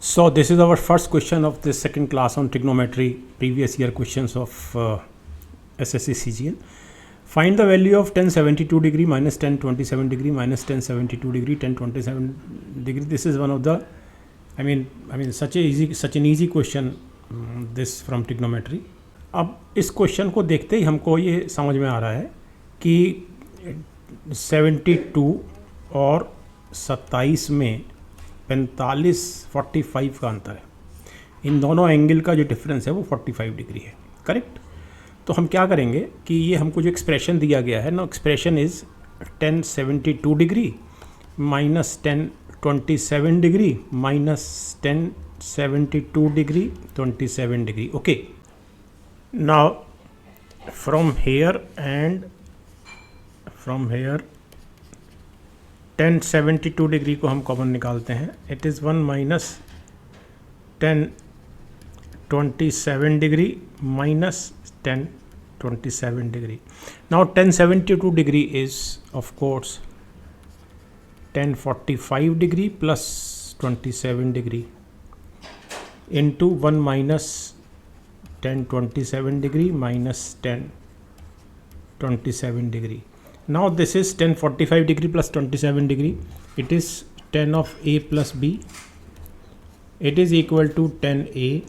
So this is our first question of this second class on trigonometry, previous year questions of SSC CGL. Find the value of tan 72 degree minus tan 27 degree minus tan 72 degree tan 27 degree. This is one of the, I mean such an easy question, this from trigonometry. अब इस question को देखते ही हमको ये समझ में आ रहा है कि 72 और 27 में 45 का अंतर है. इन दोनों एंगल का जो डिफरेंस है वो 45 डिग्री है. करेक्ट. तो हम क्या करेंगे कि ये हमको जो एक्सप्रेशन दिया गया है ना, expression is tan 72 degree minus tan 27 degree minus tan 72 degree 27 degree. Okay. Now from here tan 72 degree को हम कॉमन निकालते हैं. It is 1 minus tan 27 degree minus tan 27 degree. Now tan 72 degree is of course tan 45 degree plus 27 degree into 1 minus tan 27 degree minus tan 27 degree. Now this is tan 45 degree plus 27 degree. It is tan of A plus B. It is equal to tan A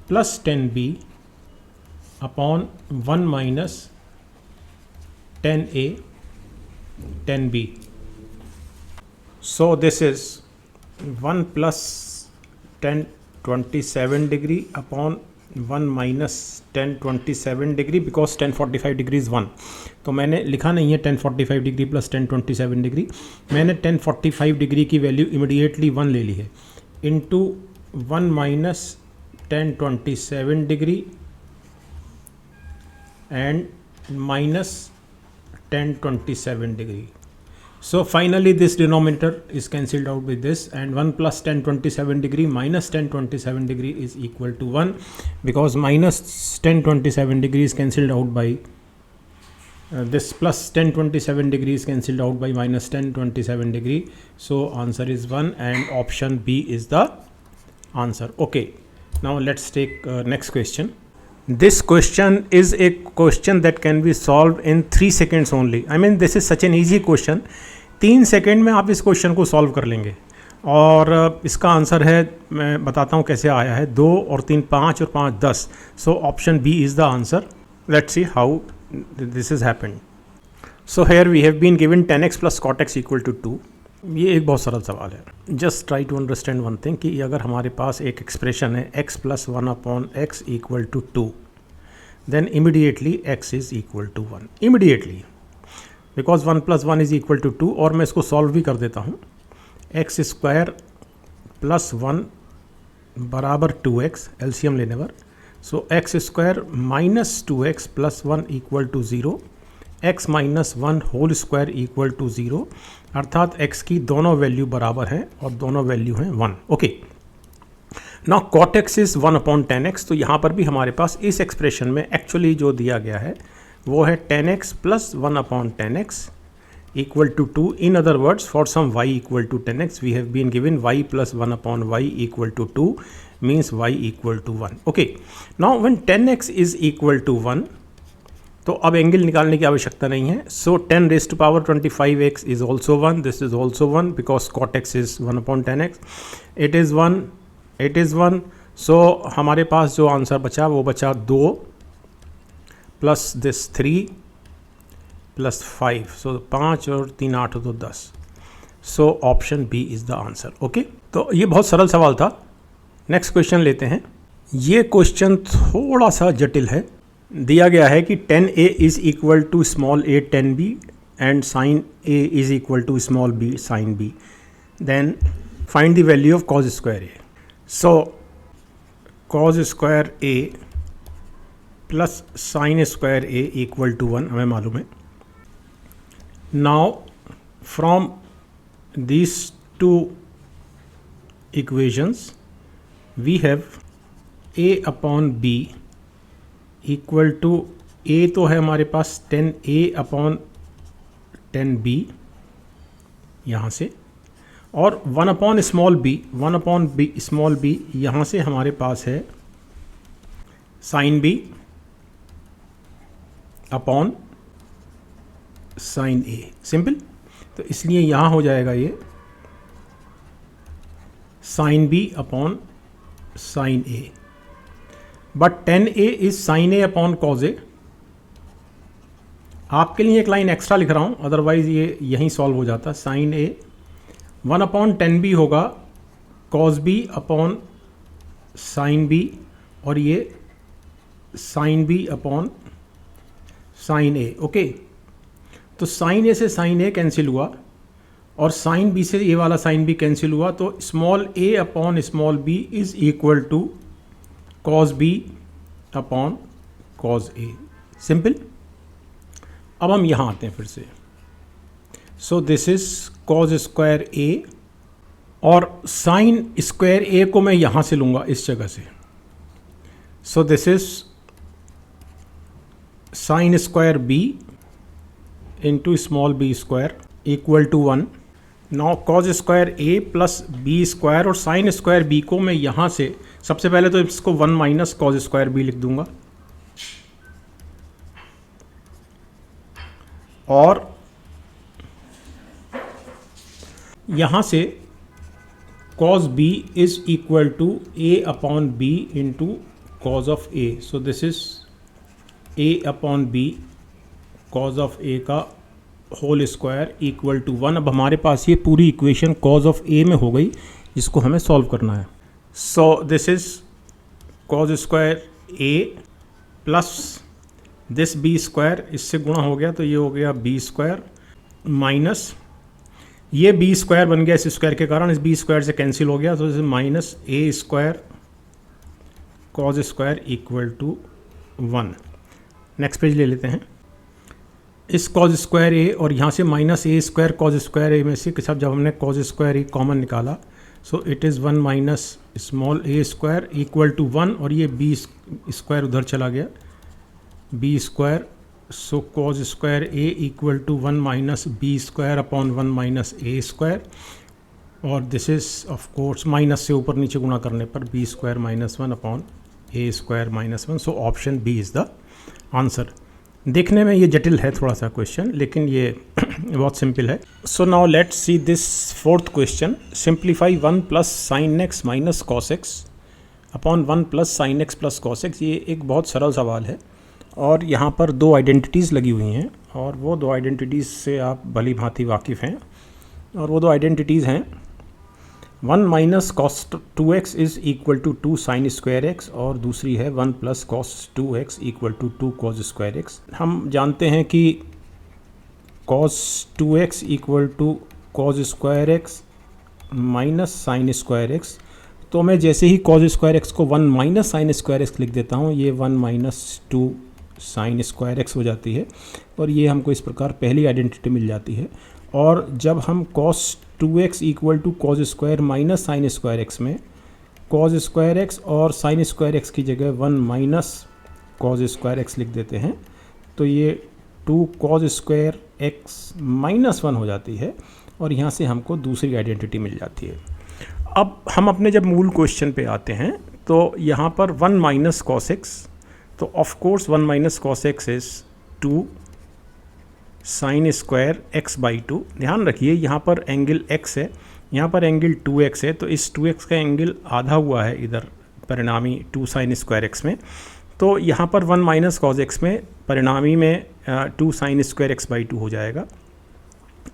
plus tan B upon 1 minus tan A tan B. So this is 1 plus tan 27 degree upon 1 minus tan 27 degree because tan 45 degree is 1. तो मैंने लिखा नहीं है tan 45 degree plus tan 27 degree. मैंने tan 45 degree की value immediately 1 ले ली है into 1 minus tan 27 degree and minus tan 27 degree. So finally this denominator is cancelled out with this, and 1 plus tan 27 degree minus tan 27 degree is equal to 1, because minus tan 27 degree is cancelled out by this plus tan 27 degree is cancelled out by minus tan 27 degree. So answer is 1 and option B is the answer. Okay, now let's take next question. This question is a question that can be solved in 3 seconds only. I mean this is such an easy question. 3 second में आप इस question को solve कर लेंगे. और इसका answer है, मैं बताता हूँ कैसे आया है. 2 और 3 5 और 5 10. So option B is the answer. Let's see how this is happened. So here we have been given tan x plus cot x equal to 2. ये एक बहुत सरल सवाल है. Just try to understand one thing कि अगर हमारे पास एक एक्सप्रेशन है x plus 1 upon x equal to 2, then immediately x is equal to 1. Immediately, because 1 plus 1 is equal to 2. और मैं इसको सॉल्व भी कर देता हूँ. एक्स स्क्वायर प्लस 1 बराबर 2x, एलसीएम लेने पर. So X square minus 2x plus 1 equal to 0. x minus 1 whole square equal to 0. अर्थात x की दोनों वैल्यू बराबर हैं और दोनों वैल्यू हैं 1. Okay. Now cot x is 1 upon tan x. तो यहाँ पर भी हमारे पास इस एक्सप्रेशन में एक्चुअली जो दिया गया है वो है tan x plus 1 upon tan x equal to 2. In other words, for some y equal to tan x we have been given y plus 1 upon y equal to 2 means y equal to 1. Okay. Now when tan x is equal to 1, तो अब angle निकालने की आवश्यकता नहीं है. So 10 raise to power 25x is also 1. This is also 1 because cot x is 1 upon tan x. It is 1, it is 1. सो हमारे पास जो answer बचा वो बचा 2 प्लस दिस 3 प्लस 5. सो 5 और 3 8 तो 10. So option B is the answer. Okay. तो ये बहुत सरल सवाल था. नेक्स्ट क्वेश्चन लेते हैं. ये क्वेश्चन थोड़ा सा जटिल है. दिया गया है कि tan a is equal to small a tan b and sin a is equal to small b sin b. Then find the value of cos square a. So cos square a plus sine square A equal to 1 हमें मालूम है. Now from these two equations we have a upon b equal to a तो है हमारे पास tan a अपॉन tan b यहाँ से, और 1 upon small B, 1 upon B small B, यहाँ से हमारे पास है sine B upon sine A, simple. तो इसलिए यहाँ हो जाएगा ये sine B upon sine A, but tan A is sine A upon cos A. आपके लिए एक लाइन एक्स्ट्रा लिख रहा हूँ, अदरवाइज ये यहीं सॉल्व हो जाता। Sine A 1 upon tan B होगा cos B upon sine B, और ये sine B upon sine A. Okay, तो साइन ए से साइन ए कैंसिल हुआ और साइन बी से ये वाला साइन बी कैंसिल हुआ, तो small A upon small B is equal to cos B upon cos A, simple. अब हम यहाँ आते हैं फिर से। So this is cos square A, और साइन स्क्वायर ए को मैं यहाँ से लूँगा इस जगह से। So this is sine square B into small B square equal to 1। Now cos square A plus B square, और साइन स्क्वायर बी को मैं यहाँ से सबसे पहले तो इसको 1 माइनस कॉज स्क्वायर बी लिख दूंगा, और यहाँ से cos b is equal to a upon b into cos of a. So this is a upon b cos of a का होल स्क्वायर इक्वल टू 1। अब हमारे पास ये पूरी इक्वेशन cos of a में हो गई, जिसको हमें सॉल्व करना है। So this is cos square a plus this b square, इससे गुणा हो गया तो ये हो गया b स्क्वायर, माइनस ये बी स्क्वायर बन गया इस स्क्वायर के कारण, इस बी स्क्वायर से कैंसिल हो गया, तो इस minus A square cos square equal to 1। Next page ले लेते हैं। इस कॉज स्क्वायर ए और यहाँ से minus A square cos square ए में से सब जब हमने कॉज स्क्वायर ए कॉमन निकाला, so it is 1 minus small A square equal to 1, और ये बी स्क्वायर उधर चला गया, B square. So cos square A equal to 1 minus B square upon 1 minus A square, और this is of course minus से ऊपर नीचे गुणा करने पर B square minus 1 upon A square minus 1। So option B is the answer. देखने में ये जटिल है थोड़ा सा क्वेश्चन, लेकिन ये बहुत सिंपल है। So now let's see this fourth question. Simplify 1 plus sine x minus cos x upon 1 plus sine x plus cos x. ये एक बहुत सरल सवाल है, और यहाँ पर दो आइडेंटिटीज़ लगी हुई हैं, और वो दो आइडेंटिटीज़ से आप भली भांति वाकिफ़ हैं, और वो दो आइडेंटिटीज़ हैं 1 minus cos 2x is equal to 2 sine square x, और दूसरी है 1 plus cos 2x equal to 2 cos square x. हम जानते हैं कि cos 2x equal to cos square x minus sine square x, तो मैं जैसे ही कॉस स्क्वायर एक्स को 1 माइनस साइन स्क्वायर एक्स लिख देता हूँ, ये 1 माइनस 2 साइन स्क्वायर एक्स हो जाती है, और ये हमको इस प्रकार पहली आइडेंटिटी मिल जाती है। और जब हम cos 2x equal to cos square minus sine square x में कॉस स्क्वायर एक्स और साइन स्क्वायर एक्स की जगह 1 माइनस कॉस स्क्वायर एक्स लिख देते हैं, तो ये 2 कॉस स्क्वायर एक्स माइनस 1 हो जाती है, और यहाँ से हमको दूसरी आइडेंटिटी मिल जाती है। अब हम अपने जब मूल क्वेश्चन पे आते हैं, तो यहाँ पर 1 माइनस कॉस एक्स, तो of course 1 minus cos x is 2 sine square x by 2। ध्यान रखिए यहाँ पर एंगल x है, यहाँ पर एंगल 2x है, तो इस 2x का एंगल आधा हुआ है इधर परिणामी 2 साइन स्क्वायर एक्स में, तो यहाँ पर 1 माइनस कॉस एक्स में परिणामी में 2 साइन स्क्वायर एक्स बाई 2 हो जाएगा,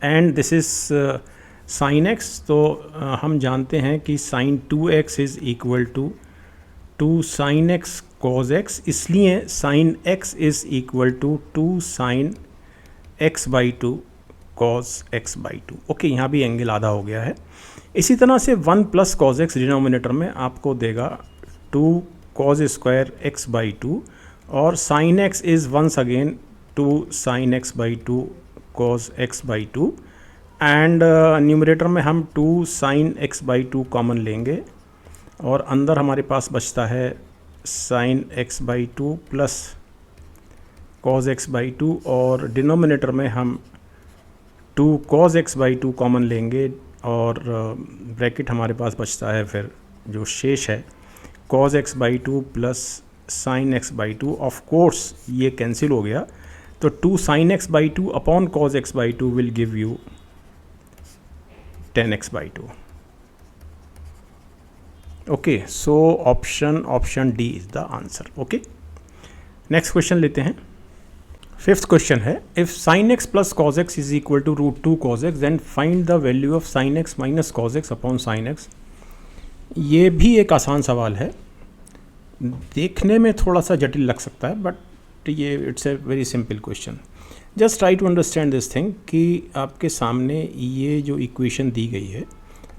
and this is sine X. तो हम जानते हैं कि sine 2x is equal to 2 sine X cos X, इसलिए sine x is equal to 2 sine x by 2 cos x by 2। Okay, यहाँ भी एंगल आधा हो गया है। इसी तरह से 1 प्लस कॉज एक्स डिनोमिनेटर में आपको देगा 2 कॉज स्क्वायर x बाई 2, और sine x is once again 2 sine x by 2 cos x by 2, and numerator में हम 2 साइन x बाई 2 कॉमन लेंगे, और अंदर हमारे पास बचता है sine x by 2 plus cos x by 2, और डिनोमिनेटर में हम 2 कॉज x बाई 2 कॉमन लेंगे, और ब्रैकेट हमारे पास बचता है फिर जो शेष है cos x by two plus sine x by two. Of course ये कैंसिल हो गया, तो 2 sin x by two upon cos x by two will give you 10x by two. Okay, so option D is the answer. Okay, next question लेते हैं। Fifth question है, if sin x plus cos x is equal to √2 cos x then find the value of sin x minus cos x upon sin x। ये भी एक आसान सवाल है, देखने में थोड़ा सा जटिल लग सकता है बट ये it's a very simple question. Just try to understand this thing कि आपके सामने ये जो इक्वेशन दी गई है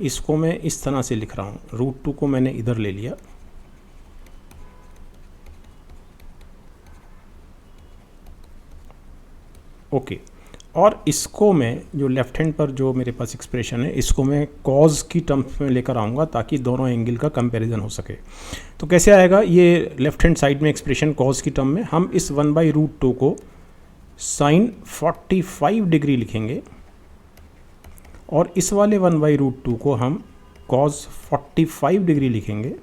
इसको मैं इस तरह से लिख रहा हूँ, √2 को मैंने इधर ले लिया, ओके और इसको मैं जो लेफ्ट हैंड पर जो मेरे पास एक्सप्रेशन है इसको मैं कॉज की टर्म्स में लेकर आऊँगा ताकि दोनों एंगल का कंपैरिजन हो सके। तो कैसे आएगा, ये लेफ्ट हैंड साइड में एक्सप्रेशन कॉज की टर्म में हम इस 1/√2 को साइन 45 डिग्री लिखेंगे और इस वाले 1/√2 को हम कॉज 45 डिग्री लिखेंगे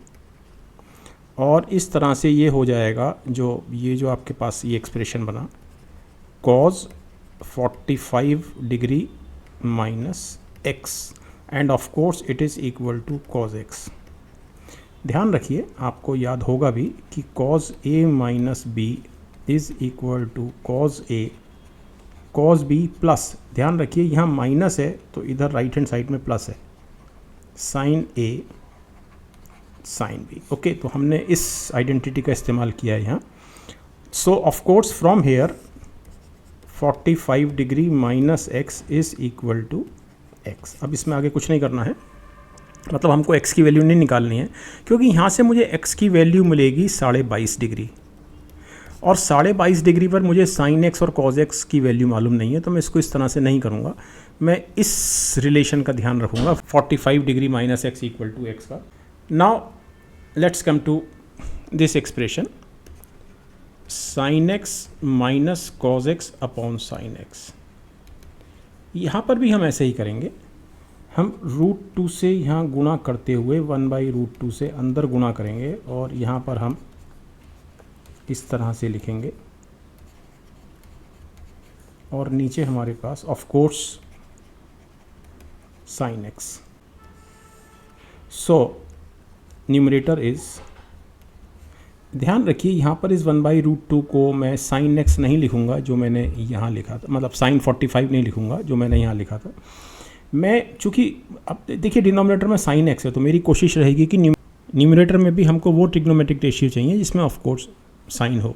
और इस तरह से ये हो जाएगा ये जो आपके पास ये एक्सप्रेशन बना cos 45 degree minus x and of course it is equal to cos x। ध्यान रखिए, आपको याद होगा भी कि cos a minus b is equal to cos a cos b plus, ध्यान रखिए यहाँ माइनस है तो इधर राइट हैंड साइड में प्लस है, sine a sine b। Okay, तो हमने इस आइडेंटिटी का इस्तेमाल किया है यहाँ। So of course from here 45 degree minus x is equal to x. अब इसमें आगे कुछ नहीं करना है, मतलब हमको x की वैल्यू नहीं निकालनी है क्योंकि यहाँ से मुझे x की वैल्यू मिलेगी 22.5 डिग्री और 22.5 डिग्री पर मुझे साइन x और कॉज x की वैल्यू मालूम नहीं है, तो मैं इसको इस तरह से नहीं करूँगा। मैं इस रिलेशन का ध्यान रखूँगा 45 degree minus X equal to X का। Now let's come to this expression sine x minus cos x upon sine X. यहाँ पर भी हम ऐसे ही करेंगे, हम √2 से यहाँ गुणा करते हुए 1/√2 से अंदर गुणा करेंगे और यहाँ पर हम इस तरह से लिखेंगे और नीचे हमारे पास of course sine X. So numerator is, ध्यान रखिए यहाँ पर इस 1/√2 को मैं साइन एक्स नहीं लिखूँगा जो मैंने यहाँ लिखा था, मतलब साइन 45 नहीं लिखूँगा जो मैंने यहाँ लिखा था। मैं चूँकि अब देखिए डिनोमिनेटर में साइन एक्स है तो मेरी कोशिश रहेगी कि न्यूमरेटर में भी हमको वो ट्रिग्नोमेट्रिक रेशियो चाहिए जिसमें ऑफ कोर्स साइन हो।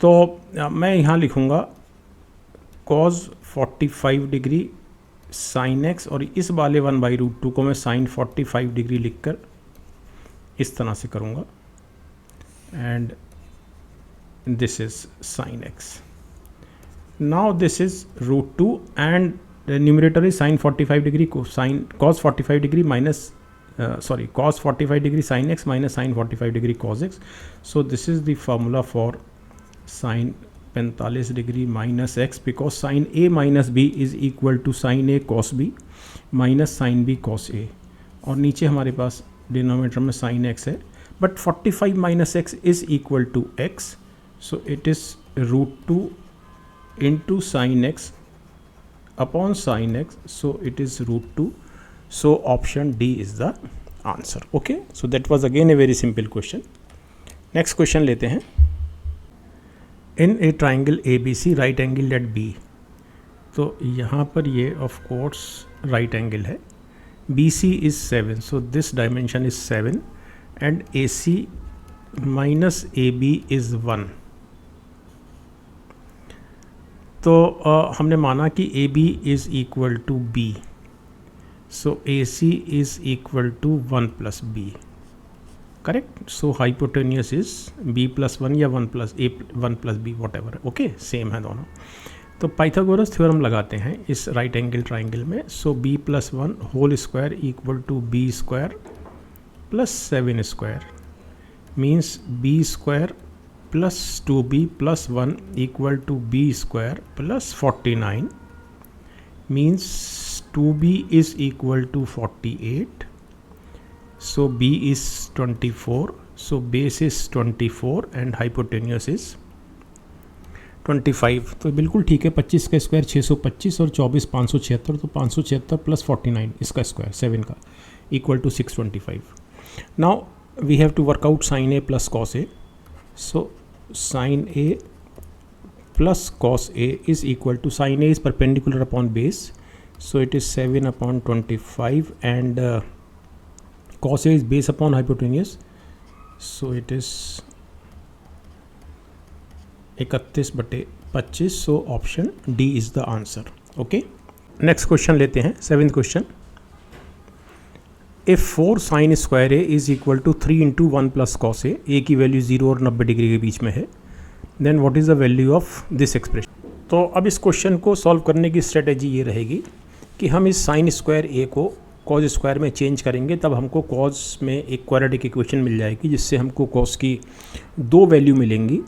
तो मैं यहाँ लिखूँगा कॉज 45 डिग्री साइन एक्स और इस वाले 1/√2 को मैं साइन 45 डिग्री लिखकर इस तरह से करूँगा and this is sin x. Now this is √2 and the numerator is sin 45 degree cos 45 degree minus cos 45 degree sin x minus sin 45 degree cos x. So this is the formula for sin 45 degree minus x because sin a minus b is equal to sin a cos b minus sin b cos a और नीचे हमारे पास denominator में sin x है but 45 minus x is equal to x, so it is √2 into sin x upon sin x, so it is √2, so option D is the answer. Okay, so that was again a very simple question. Next question लेते हैं, in a triangle ABC right angle at B, तो यहाँ पर ये of course right angle है, BC is 7, so this dimension is 7 and AC minus AB is 1। तो हमने माना कि AB is equal to B, so AC is equal to 1 plus B, correct? So hypotenuse is B plus 1 या 1 plus A 1 plus B whatever, okay, same है दोनों। तो Pythagoras theorem लगाते हैं इस राइट एंगल ट्राइंगल में, so B plus 1 whole square equal to B square plus 7 square means b square plus 2b plus 1 equal to b square plus 49 means 2b is equal to 48, so b is 24, so base is 24 and hypotenuse is 25. तो बिल्कुल ठीक है, 25 का square 625 और 24 576, तो 576 plus 49 इसका square 7 का equal to 625. Now we have to work out sine A plus cos A. So sine A plus cos A is equal to, sin A is perpendicular upon base, so it is 7 upon 25, and cos A is base upon hypotenuse, so it is 31/25. so option D is the answer. Okay, next question लेते हैं, 7th question. If 4 sin square A is equal to 3 into 1 plus cos A, A की value 0 और 90 degree के बीच में है, then what is the value of this expression. तो अब इस क्वेश्चन को सॉल्व करने की स्ट्रेटेजी ये रहेगी कि हम इस साइन स्क्वायर ए को कॉज स्क्वायर में चेंज करेंगे, तब हमको कॉज में एक क्वाड्रेटिक इक्वेशन मिल जाएगी जिससे हमको कॉज की 2 वैल्यू मिलेंगी,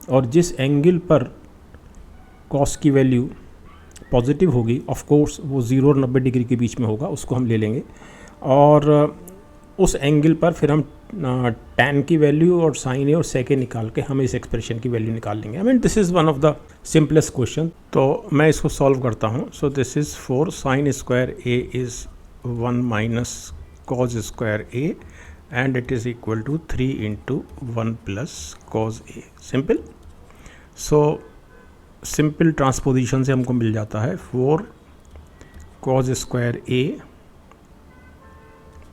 और जिस एंगल पर कॉस की वैल्यू पॉजिटिव होगी, ऑफ कोर्स वो 0 और 90 डिग्री के बीच में होगा, उसको हम ले लेंगे, और उस एंगल पर फिर हम tan की वैल्यू और साइन ए और सेक ए निकाल के हम इस एक्सप्रेशन की वैल्यू निकाल लेंगे. I mean this is one of the simplest question. तो मैं इसको सॉल्व करता हूँ. So this is 4 sine square A is 1 minus cos square A, and it is equal to 3 into 1 plus cos A. Simple. So simple transposition से हमको मिल जाता है 4 cos square A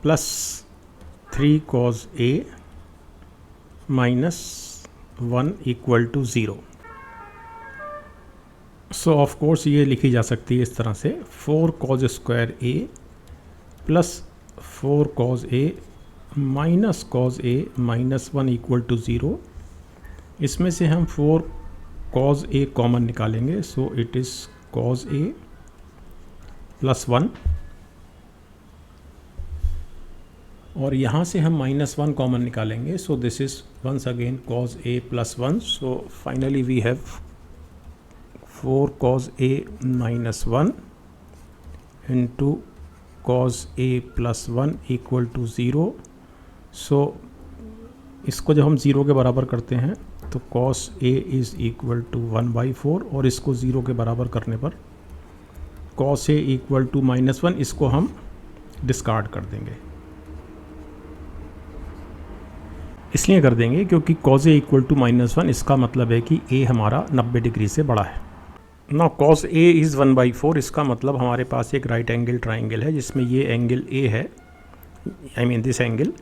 plus 3 cos A minus 1 equal to 0. So of course ये लिखी जा सकती है इस तरह से, 4 cos square A plus 4 cos A minus cos A minus 1 equal to 0. इसमें से हम 4 cos A कॉमन निकालेंगे, so it is cos A plus 1, और यहाँ से हम -1 कॉमन निकालेंगे, so this is once again cos A plus 1. So finally we have 4 cos A minus 1 into cos A plus 1 equal to 0. सो इसको जब हम 0 के बराबर करते हैं तो cos A is equal to 1/4, और इसको 0 के बराबर करने पर cos A इक्वल टू -1, इसको हम डिस्कार्ड कर देंगे. इसलिए कर देंगे क्योंकि cos A इक्वल टू -1, इसका मतलब है कि A हमारा 90 डिग्री से बड़ा है. ना cos A इज़ 1/4, इसका मतलब हमारे पास एक राइट एंगल ट्राइंगल है जिसमें ये एंगल A है, आई mean this angle,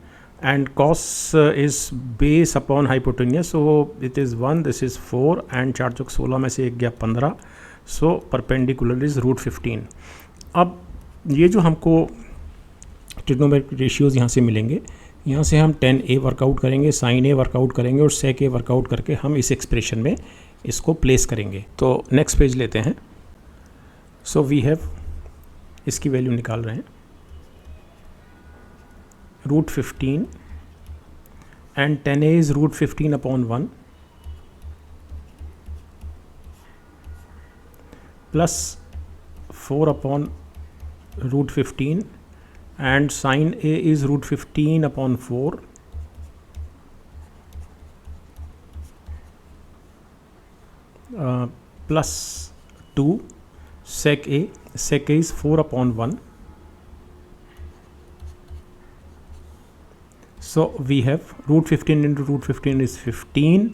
and cos is base upon hypotenuse, so it is 1, this is 4, and 4 चौक 16 में से 1 गया 15, सो परपेंडिकुलर इज़ √15. अब ये जो हमको ट्रिग्नोमेट्रिक रेशियोज़ यहाँ से मिलेंगे, यहाँ से हम tan A वर्कआउट करेंगे, sin A वर्कआउट करेंगे, और sec A वर्कआउट करके हम इस एक्सप्रेशन में इसको प्लेस करेंगे. तो नेक्स्ट पेज लेते हैं. सो वी हैव, इसकी वैल्यू निकाल रहे हैं, √15, and tan A is √15 upon 1 plus 4 upon √15, and sin A is √15 upon 4 plus 2 sec A is 4 upon 1. So we have √15 into √15 is 15,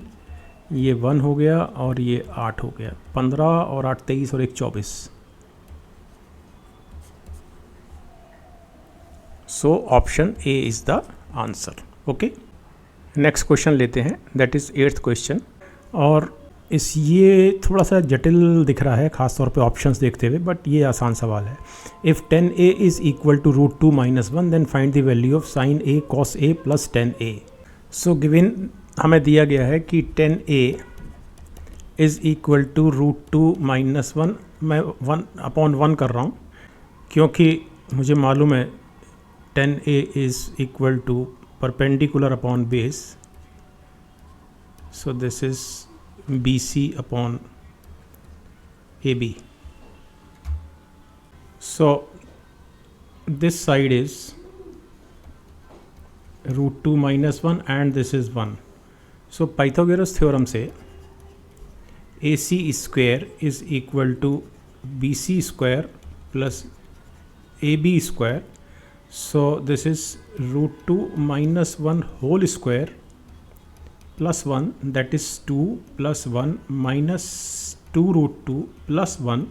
ये 1 हो गया और ये 8 हो गया, 15 और 8 23 और 1 24. So option A is the answer. Okay, next question लेते हैं, दैट इज़ 8th क्वेश्चन. और ये थोड़ा सा जटिल दिख रहा है खास तौर पे ऑप्शंस देखते हुए, बट ये आसान सवाल है. If tan A is equal to √2 - 1, then find the value of sin A cos A plus tan A. So given हमें दिया गया है कि tan A is equal to √2 - 1. मैं 1/1 कर रहा हूँ क्योंकि मुझे मालूम है tan A is equal to perpendicular upon base, so this is BC upon AB. So this side is root 2 minus 1 and this is 1. So Pythagoras theorem से AC square is equal to BC square plus AB square. So this is root 2 minus 1 whole square plus 1, that is 2 plus 1 minus 2 root 2 plus 1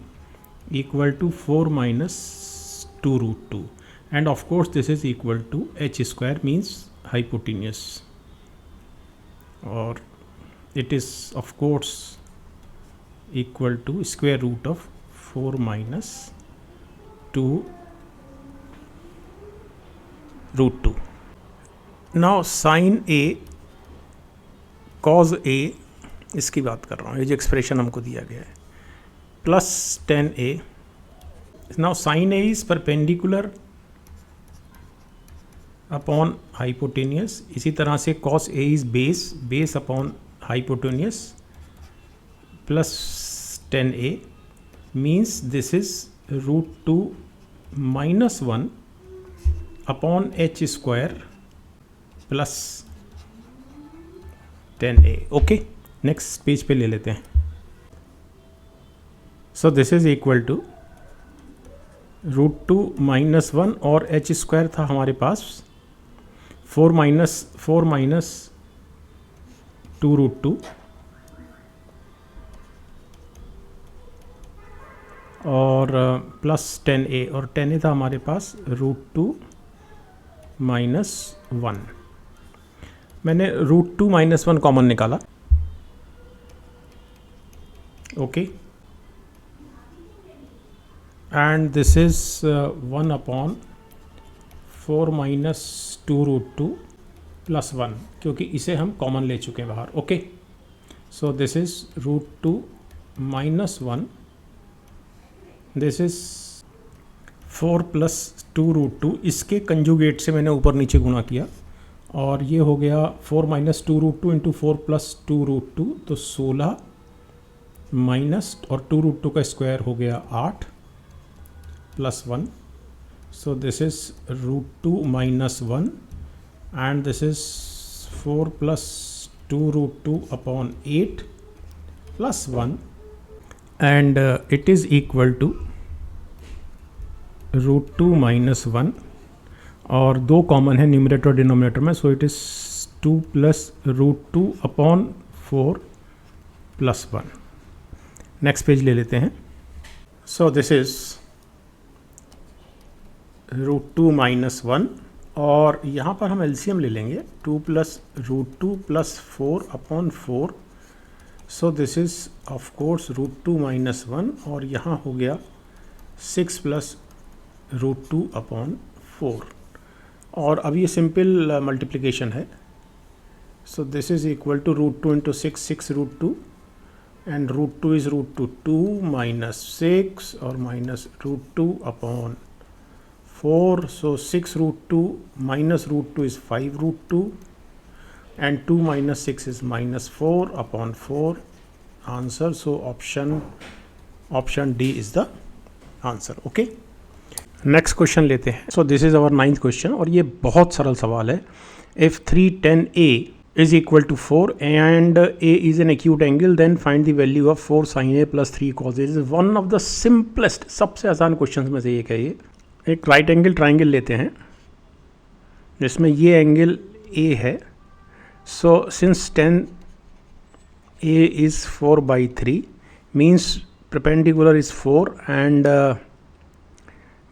equal to 4 minus 2 root 2. And of course this is equal to h square, means hypotenuse, or it is of course equal to square root of 4 minus 2 root 2. Now sin A cos A, इसकी बात कर रहा हूँ, ये जो expression हमको दिया गया है, plus 10A. Now sin A is perpendicular upon hypotenuse. इसी तरह से cos A is base upon hypotenuse plus 10A means this is root 2 minus 1 upon h square plus 10A. Okay, next page पे ले लेते हैं. So this is equal to root 2 minus 1 और h square था हमारे पास 4 माइनस 2 रूट 2 और plus 10A, और 10A था हमारे पास रूट 2 माइनस 1. मैंने रूट 2 माइनस 1 कॉमन निकाला. Okay, and this is 1 upon 4 minus 2 root 2 plus 1, क्योंकि इसे हम कॉमन ले चुके हैं बाहर. Okay, so this is root 2 minus 1, this is 4 plus 2 root 2. इसके कंजुगेट से मैंने ऊपर नीचे गुणा किया और ये हो गया 4 minus 2 root 2 into 4 plus 2 root 2, तो 16 माइनस और 2 रूट 2 का स्क्वायर हो गया 8 plus 1. So this is root 2 minus 1 and this is 4 plus 2 root 2 upon 8 plus 1 and it is equal to root 2 minus 1 और 2 कॉमन है न्यूमरेटर और डिनोमिनेटर में. So it is 2 plus root 2 upon 4 plus 1. Next page ले लेते हैं. So this is root 2 minus 1 और यहाँ पर हम एलसीएम ले लेंगे. 2 plus root 2 plus 4 upon 4. So this is of course root 2 minus 1 और यहाँ हो गया 6 प्लस रूट 2 अपॉन 4. और अब ये सिंपल मल्टीप्लिकेशन है. So this is equal to root 2 into 6 root 2 and root 2 is root 2 minus 6 और minus root 2 upon 4. So 6 root 2 minus root 2 is 5 root 2 and 2 minus 6 is minus 4 upon 4 answer. So option D is the answer. Okay, next question लेते हैं. So this is our 9th question और ये बहुत सरल सवाल है. If 310A is equal to 4 and A is an acute angle, then find the value of 4 sin A plus 3 cos A. This is one of the simplest, सबसे आसान question में से एक है ये. एक राइट एंगल ट्राइंगल लेते हैं जिसमें ये एंगल A है. So since 10A is 4/3 means perpendicular is 4 and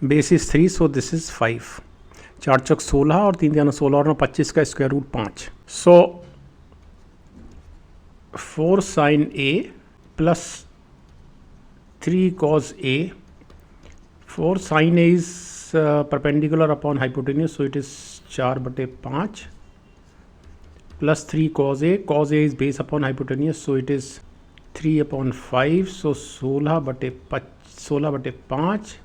base is 3. So this is 5. 4 चौक 16 और 3 3 16 और 25 का square root 5. So 4 sine A plus 3 cos A. 4 sine A is perpendicular upon hypotenuse, so it is 4/5 plus 3 cos A. Cos A is base upon hypotenuse, so it is 3/5. So 16/5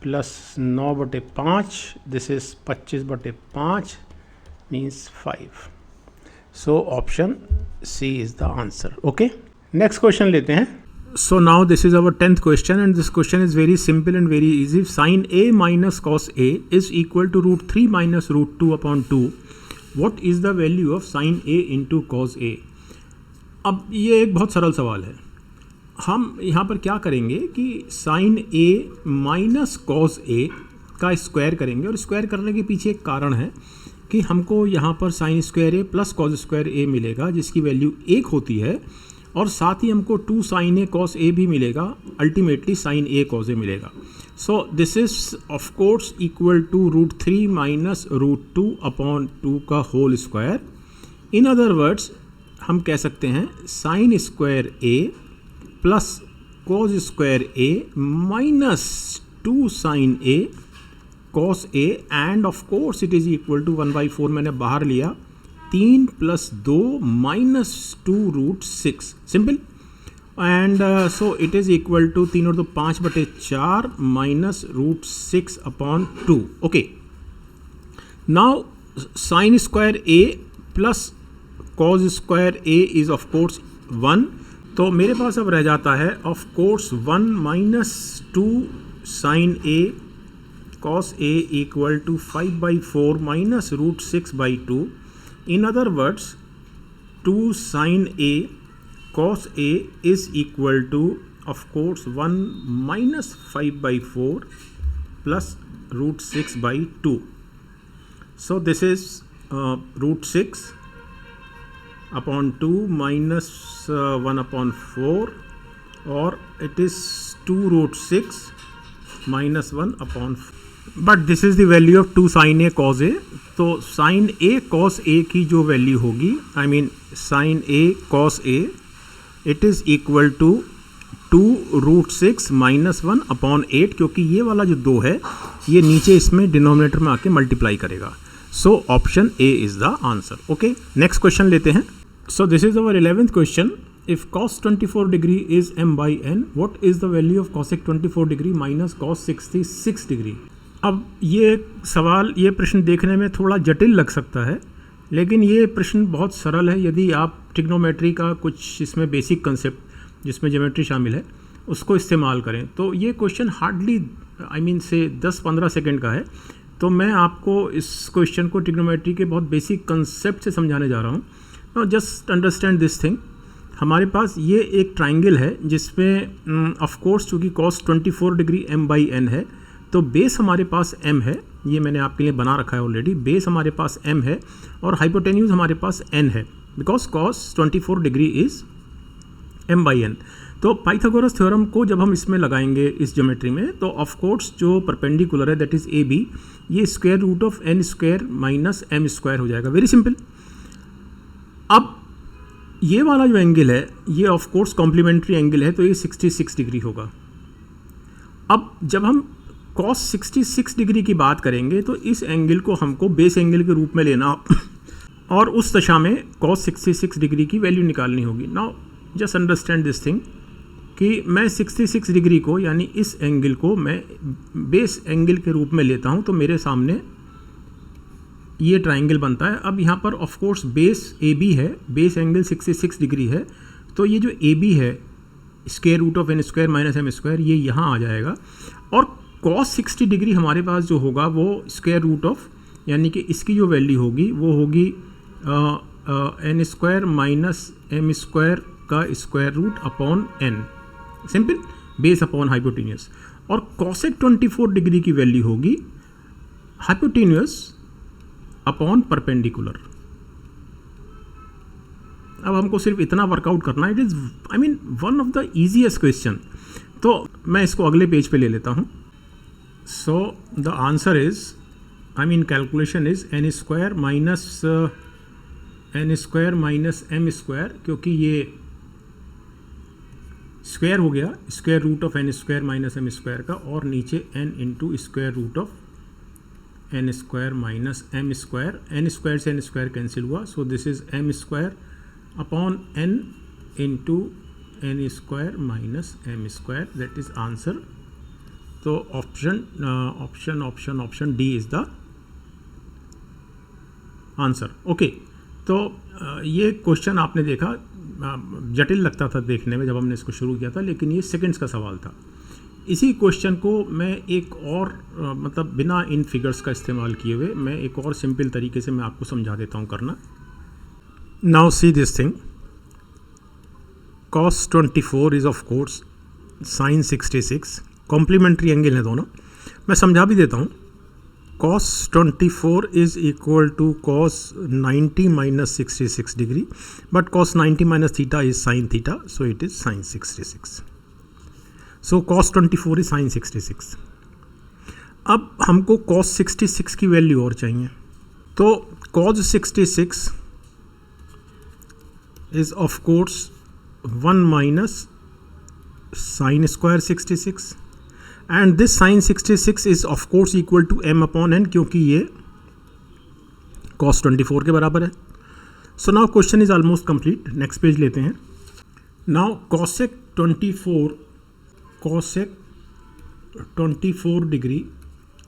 plus 9/5, this is 25/5 means 5. So option C is the answer. Okay, next question लेते हैं. So now this is our 10th question, and this question is very simple and very easy. Sin A minus cos A is equal to root 3 minus root 2 upon 2. What is the value of sin A into cos A? अब ये एक बहुत सरल सवाल है. हम यहाँ पर क्या करेंगे कि sin A minus cos A का स्क्वायर करेंगे, और स्क्वायर करने के पीछे एक कारण है कि हमको यहाँ पर sin square A plus cos square A मिलेगा, जिसकी वैल्यू 1 होती है, और साथ ही हमको 2 sin A cos A भी मिलेगा, ultimately sin A cos A मिलेगा. So this is of course equal to root 3 minus root 2 upon 2 का whole square. In other words हम कह सकते हैं sin square A plus cos square A minus 2 sin A cos A, and of course it is equal to 1/4 मैंने बाहर लिया, 3 plus 2 minus 2 root 6. Simple. And so it is equal to 3 और 2 5/4 minus root 6 upon 2. Okay, now sine square A plus cos square A is of course 1. तो मेरे पास अब रह जाता है of course 1 minus 2 sine A cos A equal to 5/4 minus root 6/2. In other words, 2 sin A cos A is equal to, of course, 1 minus 5/4 plus root 6/2. So this is root 6 upon 2 minus 1 upon 4, or it is 2 root 6 minus 1 upon 4. But this is the value of 2 sin A cos A. तो sin A cos A की जो value होगी, I mean sin A cos A, it is equal to 2 root 6 minus 1 upon 8, क्योंकि ये वाला जो 2 है ये नीचे इसमें डिनोमिनेटर में आके मल्टीप्लाई करेगा. So option A is the answer. Okay, next question लेते हैं. So this is our 11th question. If cos 24 degree is m by n, what is the value of cosec 24 degree minus cos 66 degree? अब ये सवाल, ये प्रश्न देखने में थोड़ा जटिल लग सकता है, लेकिन ये प्रश्न बहुत सरल है यदि आप ट्रिग्नोमेट्री का कुछ इसमें बेसिक कंसेप्ट जिसमें ज्योमेट्री शामिल है उसको इस्तेमाल करें. तो ये क्वेश्चन हार्डली आई मीन से 10-15 सेकेंड का है. तो मैं आपको इस क्वेश्चन को ट्रिग्नोमेट्री के बहुत बेसिक कंसेप्ट से समझाने जा रहा हूँ. Now just understand this thing. हमारे पास ये एक ट्राइंगल है जिसमें ऑफ कोर्स चूँकि cos 24 degree m by n है, तो बेस हमारे पास m है. ये मैंने आपके लिए बना रखा है ऑलरेडी. बेस हमारे पास m है और हाइपोटेन्यूज हमारे पास n है, because cos 24 degree is m by n. तो पाइथागोरस थ्योरम को जब हम इसमें लगाएंगे इस ज्योमेट्री में, तो ऑफ कोर्स जो परपेंडिकुलर है दैट इज ए बी, ये square root of n square minus m square हो जाएगा. Very simple. अब ये वाला जो एंगल है ये ऑफ कोर्स कॉम्प्लीमेंट्री एंगल है, तो ये 66 डिग्री होगा. अब जब हम cos 66 डिग्री की बात करेंगे तो इस एंगल को हमको बेस एंगल के रूप में लेना और उस दशा में cos 66 डिग्री की वैल्यू निकालनी होगी. Now just understand this thing कि मैं 66 डिग्री को यानी इस एंगल को मैं बेस एंगल के रूप में लेता हूँ, तो मेरे सामने ये ट्राइंगल बनता है. अब यहाँ पर of course base A B है, बेस एंगल 66 डिग्री है, तो ये जो ए बी है square root of n square minus m square, ये यहाँ आ जाएगा. और cos 60 डिग्री हमारे पास जो होगा वो स्क्वायर रूट ऑफ, यानी कि इसकी जो वैल्यू होगी वो होगी n square minus m square का square root upon n. Simple. Base upon hypotenuse. और cosec 24 डिग्री की वैल्यू होगी हाइपोटेन्यूस अपॉन परपेंडिकुलर. अब हमको सिर्फ इतना वर्कआउट करना है. It is I mean one of the easiest question. तो मैं इसको अगले पेज पे ले लेता हूँ. So the answer is, I mean calculation is n square minus m square, क्योंकि ये स्क्वायर हो गया square root of n square minus m square का, और नीचे n into square root of n square minus m square. n square से n square cancel हुआ, so this is m square upon n into n square minus m square. That is answer. तो option D is the answer. Okay, तो ये question आपने देखा जटिल लगता था देखने में जब हमने इसको शुरू किया था, लेकिन ये सेकंड्स का सवाल था। इसी क्वेश्चन को मैं एक और मतलब बिना इन फिगर्स का इस्तेमाल किए हुए मैं एक और सिंपल तरीके से मैं आपको समझा देता हूँ करना। Now see this thing, cos 24 is of course sin 66, complementary angle है दोनों। मैं समझा भी देता हूँ। cos 24 is equal to cos 90 minus 66 degree, but cos 90 minus theta is sin theta, so it is sin 66. So cos 24 is sin 66. अब हमको cos 66 की वैल्यू और चाहिए, तो cos 66 is of course 1 minus sin square 66, and this sine 66 is of course equal to m upon n, क्योंकि ये cos 24 के बराबर है। So now question is almost complete. Next page लेते हैं। Now cosec 24 degree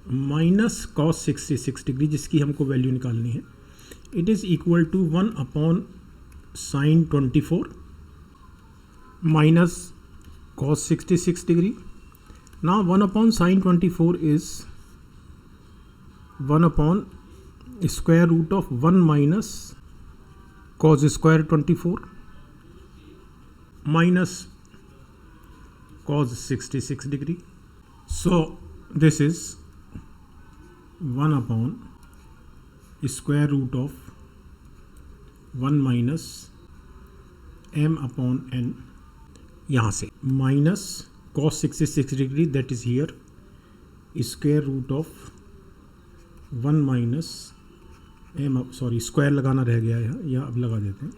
minus cos 66 degree, जिसकी हमको वैल्यू निकालनी है, it is equal to 1 upon sine 24 minus cos 66 degree. Now 1 upon sin 24 is 1 upon square root of 1 minus cos square 24 minus cos 66 degree. So this is 1 upon square root of 1 minus m upon n, यहाँ से minus cos 66 degree that is here square root of 1 minus M, sorry square लगाना रह गया है या अब लगा देते हैं,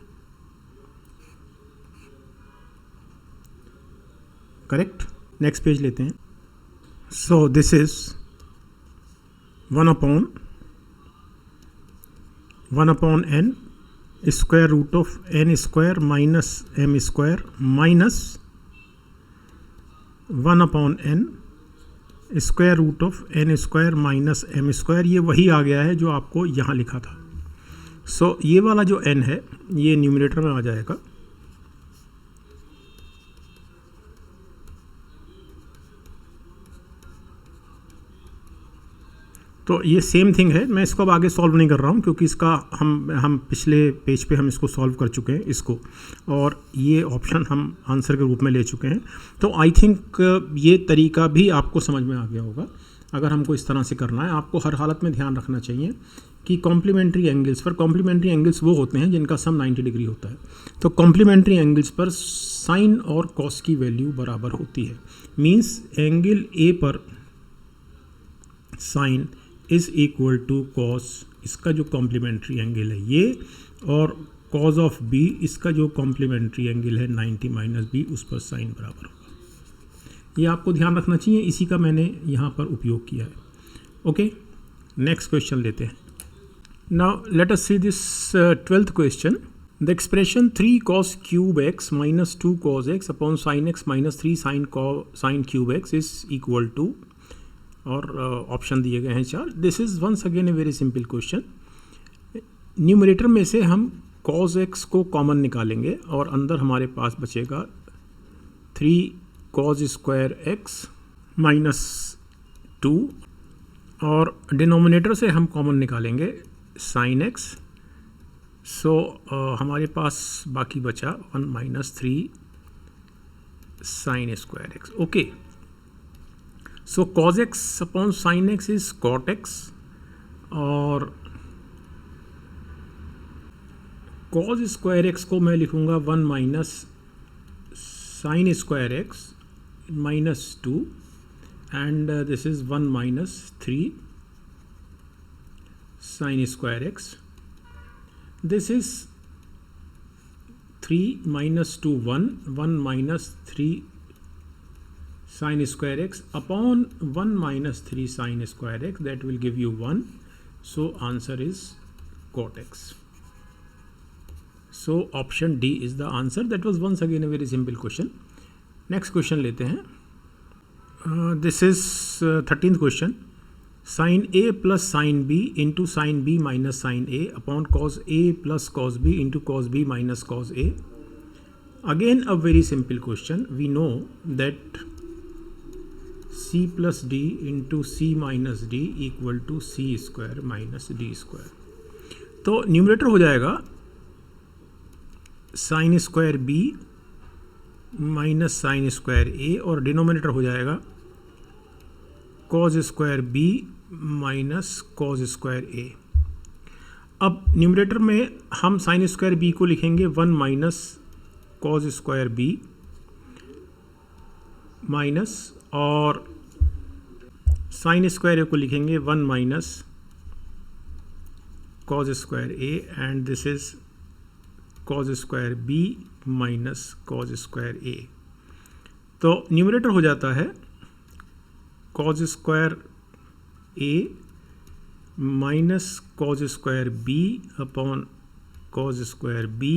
करेक्ट। नेक्स्ट पेज लेते हैं। So this is 1 upon n square root of n square minus m square minus 1 upon n square root of n square minus m square. ये वही आ गया है जो आपको यहाँ लिखा था। सो ये वाला जो n है ये न्यूमरेटर में आ जाएगा, तो ये सेम थिंग है। मैं इसको अब आगे सॉल्व नहीं कर रहा हूँ, क्योंकि इसका हम पिछले पेज पे हम इसको सॉल्व कर चुके हैं इसको, और ये ऑप्शन हम आंसर के रूप में ले चुके हैं। तो आई थिंक ये तरीका भी आपको समझ में आ गया होगा। अगर हमको इस तरह से करना है, आपको हर हालत में ध्यान रखना चाहिए कि कॉम्प्लीमेंट्री एंगल्स पर, कॉम्प्लीमेंट्री एंगल्स वो होते हैं जिनका सम 90 डिग्री होता है, तो कॉम्प्लीमेंट्री एंगल्स पर साइन और कॉस की वैल्यू बराबर होती है। मीन्स एंगल ए पर sine is equal to cos, इसका जो कॉम्प्लीमेंट्री एंगल है ये, और कॉस ऑफ बी, इसका जो कॉम्प्लीमेंट्री एंगल है 90 माइनस बी, उस पर साइन बराबर होगा। ये आपको ध्यान रखना चाहिए, इसी का मैंने यहाँ पर उपयोग किया है। ओके, नेक्स्ट क्वेश्चन लेते हैं। Now let us see this 12th question. The expression 3 cos cube x minus 2 cos x upon sine x minus 3 sine cube x is equal to, और ऑप्शन दिए गए हैं 4। This is once again a very simple question. Numerator में से हम cos x को common निकालेंगे और अंदर हमारे पास बचेगा 3 cos स्क्वायर एक्स माइनस 2, और डिनोमिनेटर से हम कॉमन निकालेंगे sin x। सो हमारे पास बाकी बचा 1 minus 3 sin square x. Okay, so cos x upon sin x is cot x, और cos स्क्वायर x को मैं लिखूंगा 1 minus sin square x minus 2, and this is 1 minus 3 sin square x। This is 3 minus 2 1 minus 3 sin square x upon 1 minus 3 sin square x, that will give you 1. So answer is cot x. So option D is the answer. That was once again a very simple question. Next question लेते हैं। This is 13th question. Sin A plus sin B into sin B minus sin A upon cos A plus cos B into cos B minus cos A Again a very simple question. We know that c plus d into c minus d equal to c square minus d square. तो numerator हो जाएगा sine square b minus sine square a और denominator हो जाएगा cause square b minus cos square a. अब numerator में हम sine square b को लिखेंगे 1 minus cos square b minus, और साइन स्क्वायर a को लिखेंगे 1 minus cos square a, and this is cos square b minus cos square a. तो numerator हो जाता है cause square a minus cos square b upon cos square b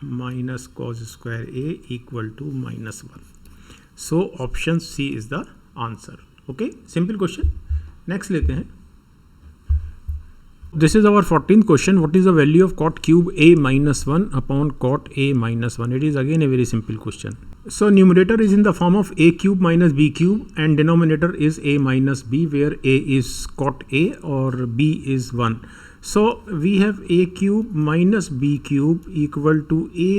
minus cos square a equal to -1. So option C is the answer. Okay, simple question. Next लेते हैं. This is our 14th question. What is the value of cot cube a minus 1 upon cot a minus 1? It is again a very simple question. So numerator is in the form of a cube minus b cube and denominator is a minus b, where a is cot a or b is 1. So we have a cube minus b cube equal to a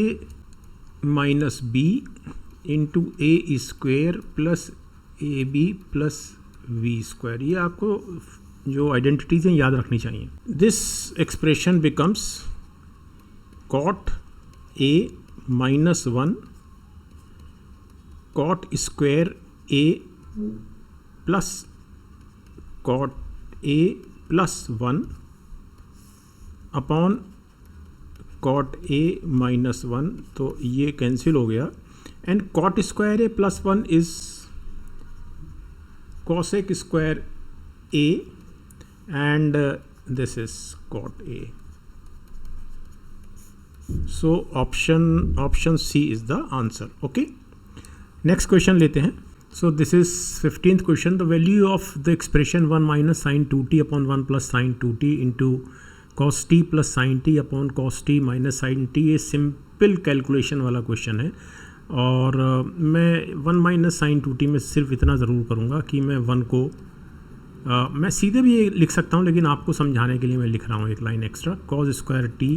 minus b into a square plus ab plus v square. ये आपको जो identities हैं याद रखनी चाहिए. This expression becomes cot a minus 1 cot square A plus cot a plus 1 upon cot a minus 1. तो ये cancel हो गया, and cot square A plus 1 is cosec square a, and this is cot a. So option C is the answer. Okay, next question लेते हैं. So this is 15th question. The value of the expression 1 minus sin 2t upon 1 plus sin 2t into cos t plus sin t upon cos t minus sin t. ये simple calculation वाला question है, और मैं 1 minus sign 2t में सिर्फ इतना ज़रूर करूँगा कि मैं 1 को मैं सीधे भी ये लिख सकता हूँ, लेकिन आपको समझाने के लिए मैं लिख रहा हूँ एक line extra. Cos square T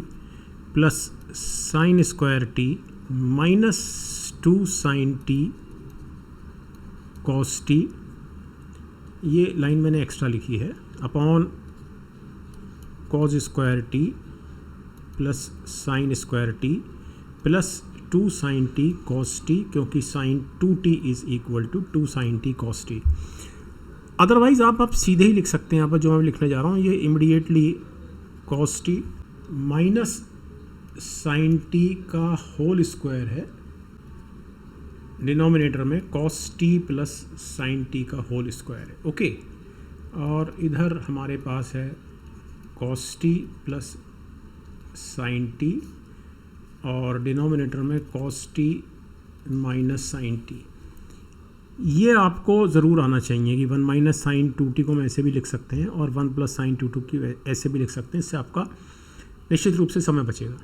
plus sine square T minus 2 sine T cos T, ये लाइन मैंने एक्स्ट्रा लिखी है, upon cos square T plus sine square T plus 2 sine T cos T, क्योंकि sine 2t is equal to 2 sine T cos T. Otherwise आप सीधे ही लिख सकते हैं. यहाँ पर जो मैं लिखने जा रहा हूँ ये immediately cos T minus sine T का होल स्क्वायर है, डिनोमिनेटर में cos T plus sine T का होल स्क्वायर है. ओके, और इधर हमारे पास है cos T plus sine T, और डिनोमिनेटर में cos T minus sine t. ये आपको ज़रूर आना चाहिए कि 1 माइनस साइन 2t को हम ऐसे भी लिख सकते हैं, और 1 प्लस साइन 2t की ऐसे भी लिख सकते हैं. इससे आपका निश्चित रूप से समय बचेगा.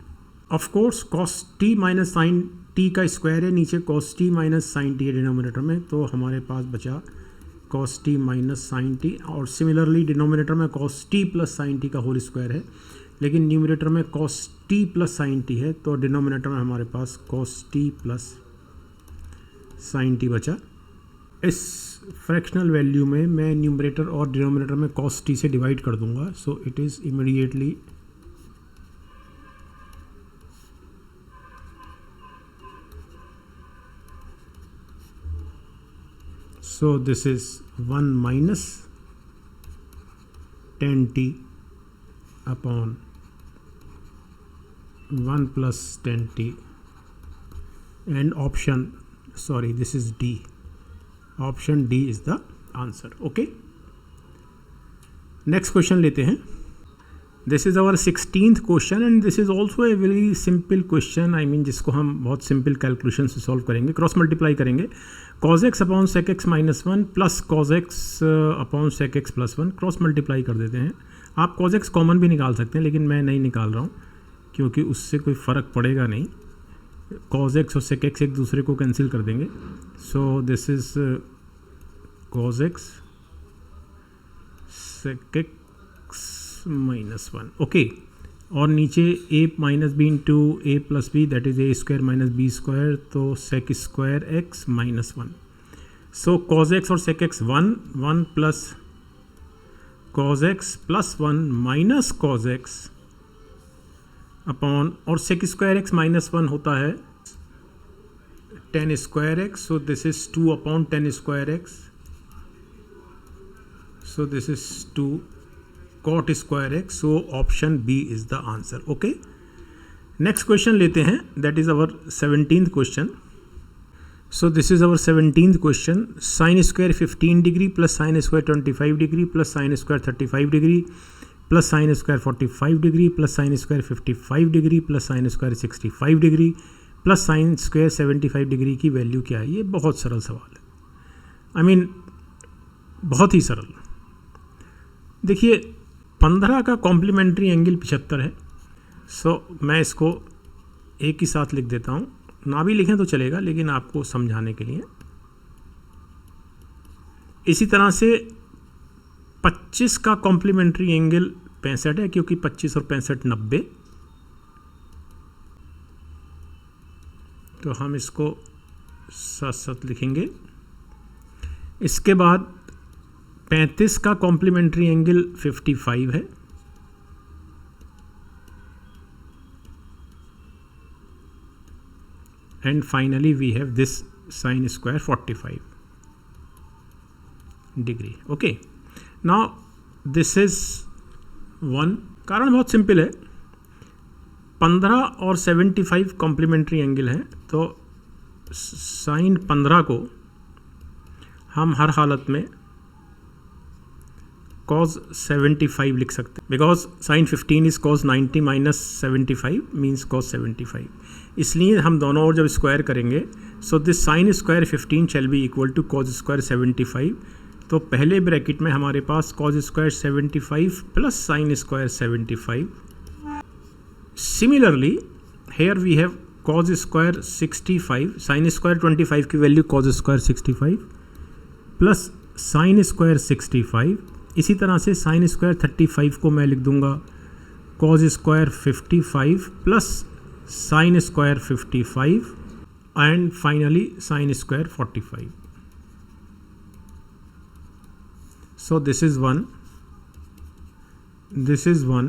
Of course cos T minus sine T का स्क्वायर है, नीचे cos T minus sine T है डिनोमिनेटर में, तो हमारे पास बचा cos T minus sine T. और सिमिलरली डिनोमिनेटर में cos T plus sine T का होल स्क्वायर है, लेकिन न्यूमरेटर में cos T plus sine T है, तो डिनोमिनेटर में हमारे पास cos T plus sine T बचा. इस फ्रैक्शनल वैल्यू में मैं न्यूमरेटर और डिनोमिनेटर में कॉस टी से डिवाइड कर दूंगा. सो it is immediately so this is 1 minus 10t upon 1 plus 10t, and this is D. Option D is the answer. Okay, next question लेते हैं. This is our 16th question and this is also a very simple question. I mean जिसको हम बहुत simple calculation से solve करेंगे. Cross multiply करेंगे. cos x upon sec x minus 1 plus cos x upon sec x plus 1. Cross multiply कर देते हैं. आप cos x कॉमन भी निकाल सकते हैं, लेकिन मैं नहीं निकाल रहा हूँ क्योंकि उससे कोई फ़र्क पड़ेगा नहीं. कॉज एक्स और सेक एक्स एक दूसरे को कैंसिल कर देंगे. So this is cos x sec x minus 1. Okay, और नीचे a minus b into a plus b, that is a square minus B square, तो sec square x minus 1. So cos x और sec x 1 plus cos x plus 1 minus cos x upon, और sec square x minus 1 होता है tan square x. So this is 2 upon tan square x. So this is 2 cot square x. So option B is the answer. Okay, next question लेते हैं, that is our 17th question. So this is our 17th question. Sin square 15 degree plus sin square 25 degree plus sin square 35 degree plus sin square 45 degree plus sin square 55 degree plus sin square 65 degree plus sin square 75 degree की value क्या है? ये बहुत सरल सवाल है. I mean बहुत ही सरल. देखिए 15 का कॉम्प्लीमेंट्री एंगल 75 है. सो मैं इसको एक ही साथ लिख देता हूँ, ना भी लिखें तो चलेगा लेकिन आपको समझाने के लिए. इसी तरह से 25 का कॉम्प्लीमेंट्री एंगल 65 है, क्योंकि 25 और 65 90. तो हम इसको साथ साथ लिखेंगे. इसके बाद 35 का कॉम्प्लीमेंट्री एंगल 55 है. And finally we have this sine square 45 degree. Okay, now this is 1. कारण बहुत सिंपल है, 15 और 75 कॉम्प्लीमेंट्री एंगल हैं, तो साइन 15 को हम हर हालत में cos 75 लिख सकते हैं, because sine 15 is cos 90 minus 75 means cos 75. इसलिए हम दोनों ओर जब स्क्वायर करेंगे, so this sine square 15 shall be equal to cos square 75. तो पहले ब्रैकेट में हमारे पास cos square 75 plus sine square 75. Similarly here we have cos square 65, sine square 25 की value cos square 65 plus sine square 65. इसी तरह से साइन स्क्वायर 35 को मैं लिख दूंगा cos square 55 plus sine square 55 and finally sine square 45. So this is 1, this is 1,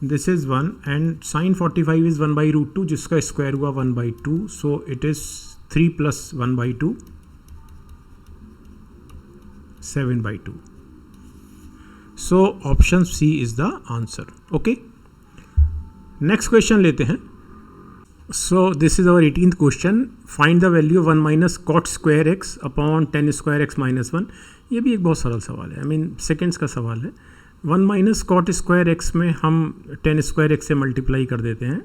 this is 1 and sine 45 is 1/√2 जिसका square हुआ 1/2. So it is 3 plus 1/2 7/2. So option C is the answer. Okay, next question लेते हैं. So this is our 18th question. Find the value of 1 minus cot square x upon tan square x minus 1. ये भी एक बहुत सरल सवाल है, I mean seconds का सवाल है. 1 माइनस कॉट स्क्वायर एक्स में हम tan स्क्वायर एक्स से मल्टीप्लाई कर देते हैं,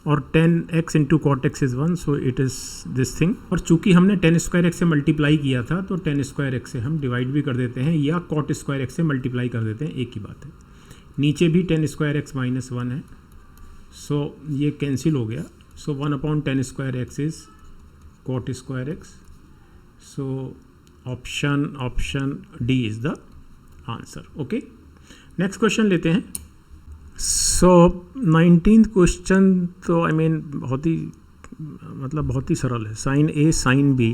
और 10x into cot x is 1, so it is this thing. और चूंकि हमने tan स्क्वायर एक्स से मल्टीप्लाई किया था, तो tan स्क्वायर एक्स से हम डिवाइड भी कर देते हैं या कॉट स्क्वायर एक्स से मल्टीप्लाई कर देते हैं, एक ही बात है. नीचे भी tan स्क्वायर एक्स माइनस 1 है, सो ये कैंसिल हो गया. So 1 upon tan square x is cot square x. So option D is the answer. Okay, next question लेते हैं. सो 19th क्वेश्चन तो आई मीन बहुत ही सरल है. साइन ए साइन बी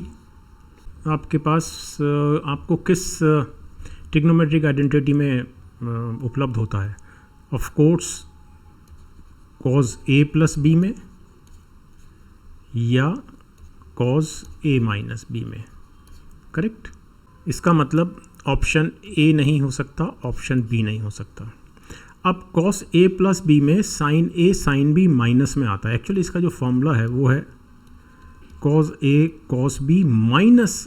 आपके पास आपको किस ट्रिग्नोमेट्रिक आइडेंटिटी में उपलब्ध होता है? Of course cos a plus b में या कॉज ए माइनस बी में. करेक्ट. इसका मतलब ऑप्शन ए नहीं हो सकता, ऑप्शन बी नहीं हो सकता. अब cos a प्लस बी में साइन ए साइन बी माइनस में आता है. एक्चुअली इसका जो फॉर्मूला है वो है cos a cos b minus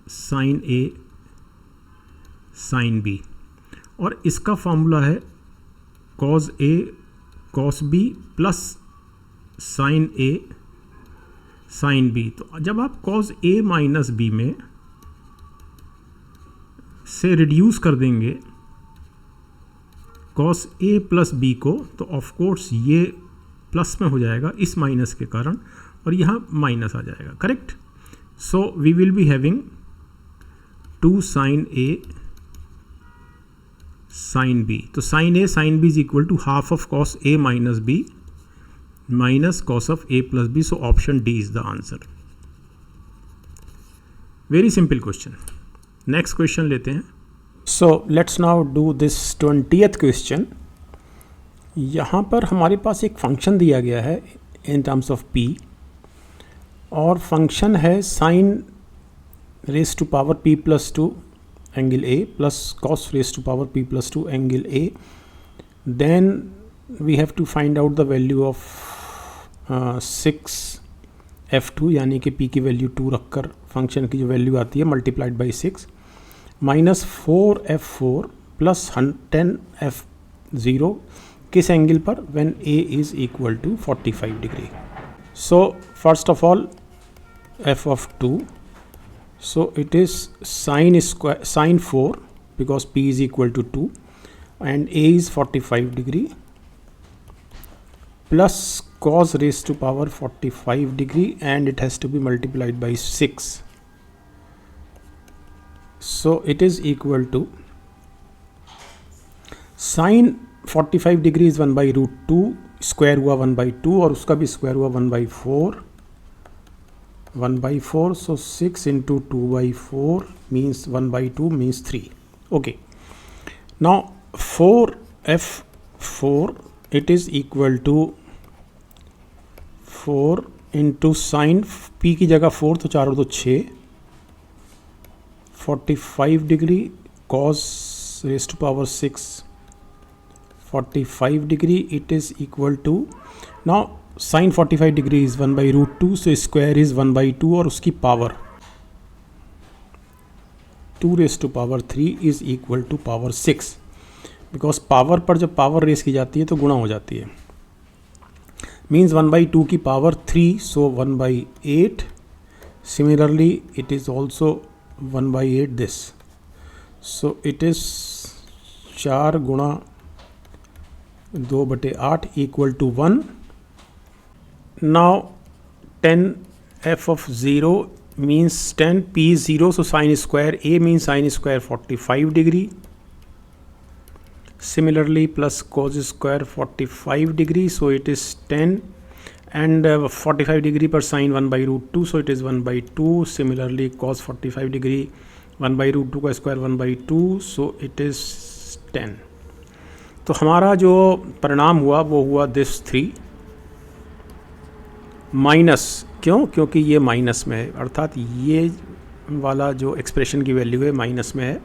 sine A sine B, और इसका फॉर्मूला है cos a cos b plus sine A sine B. तो जब आप cos a माइनस बी में से रिड्यूस कर देंगे cos a प्लस बी को, तो ऑफ कोर्स ये प्लस में हो जाएगा इस माइनस के कारण, और यहाँ माइनस आ जाएगा, correct. So we will be having 2 sine A sine B. तो sine A sine B is equal to half of cos A minus B minus cos of A plus B. So option D is the answer. Very simple question. Next question लेते हैं। So let's now do this 20th question. यहाँ पर हमारे पास एक function दिया गया है इन टर्म्स ऑफ p, और फंक्शन है sine raise to power p plus 2 angle a plus cos raise to power p plus 2 angle a। Then we have to find out the value of 6f2, यानी कि p की value 2 रखकर function की जो value आती है multiplied by 6, minus 4f4 plus 10f0 किस angle पर, when a is equal to 45 degree. So first of all f of 2, so it is sine 4 because p is equal to 2 and a is 45 degree plus cos raised to power 45 degree and it has to be multiplied by 6. So it is equal to sine 45 degree is 1 by root 2, square हुआ 1 by 2 और उसका भी square हुआ 1 by 4, so 6 into 2 by 4 means 1 by 2 means 3. Okay, now 4f4 it is equal to 4 into sin p की जगह 4 तो 4 और 2 6, 45 degree cos raised to power 6 45 degree, it is equal to, now sin 45 degree is 1 by root 2, so square is 1 by 2 और उसकी power 2 raised to power 3 is equal to power 6, because power पर जब power race की जाती है तो गुणा हो जाती है, means 1 by 2 की power 3, so 1 by 8, similarly it is also 1 by 8 this, so it is 4 गुणा 2/8 equal to 1. Now 10 f of 0 means 10, p is 0, so sin square a means sin square 45 degree. Similarly plus cos square 45 degree, so it is 10 and 45 degree per sin 1 by root 2, so it is 1 by 2. Similarly cos 45 degree 1 by root 2 का square 1 by 2, so it is 10. तो हमारा जो परिणाम हुआ वो हुआ this 3 minus, क्यों, क्योंकि ये माइनस में है, अर्थात ये वाला जो एक्सप्रेशन की वैल्यू है माइनस में है,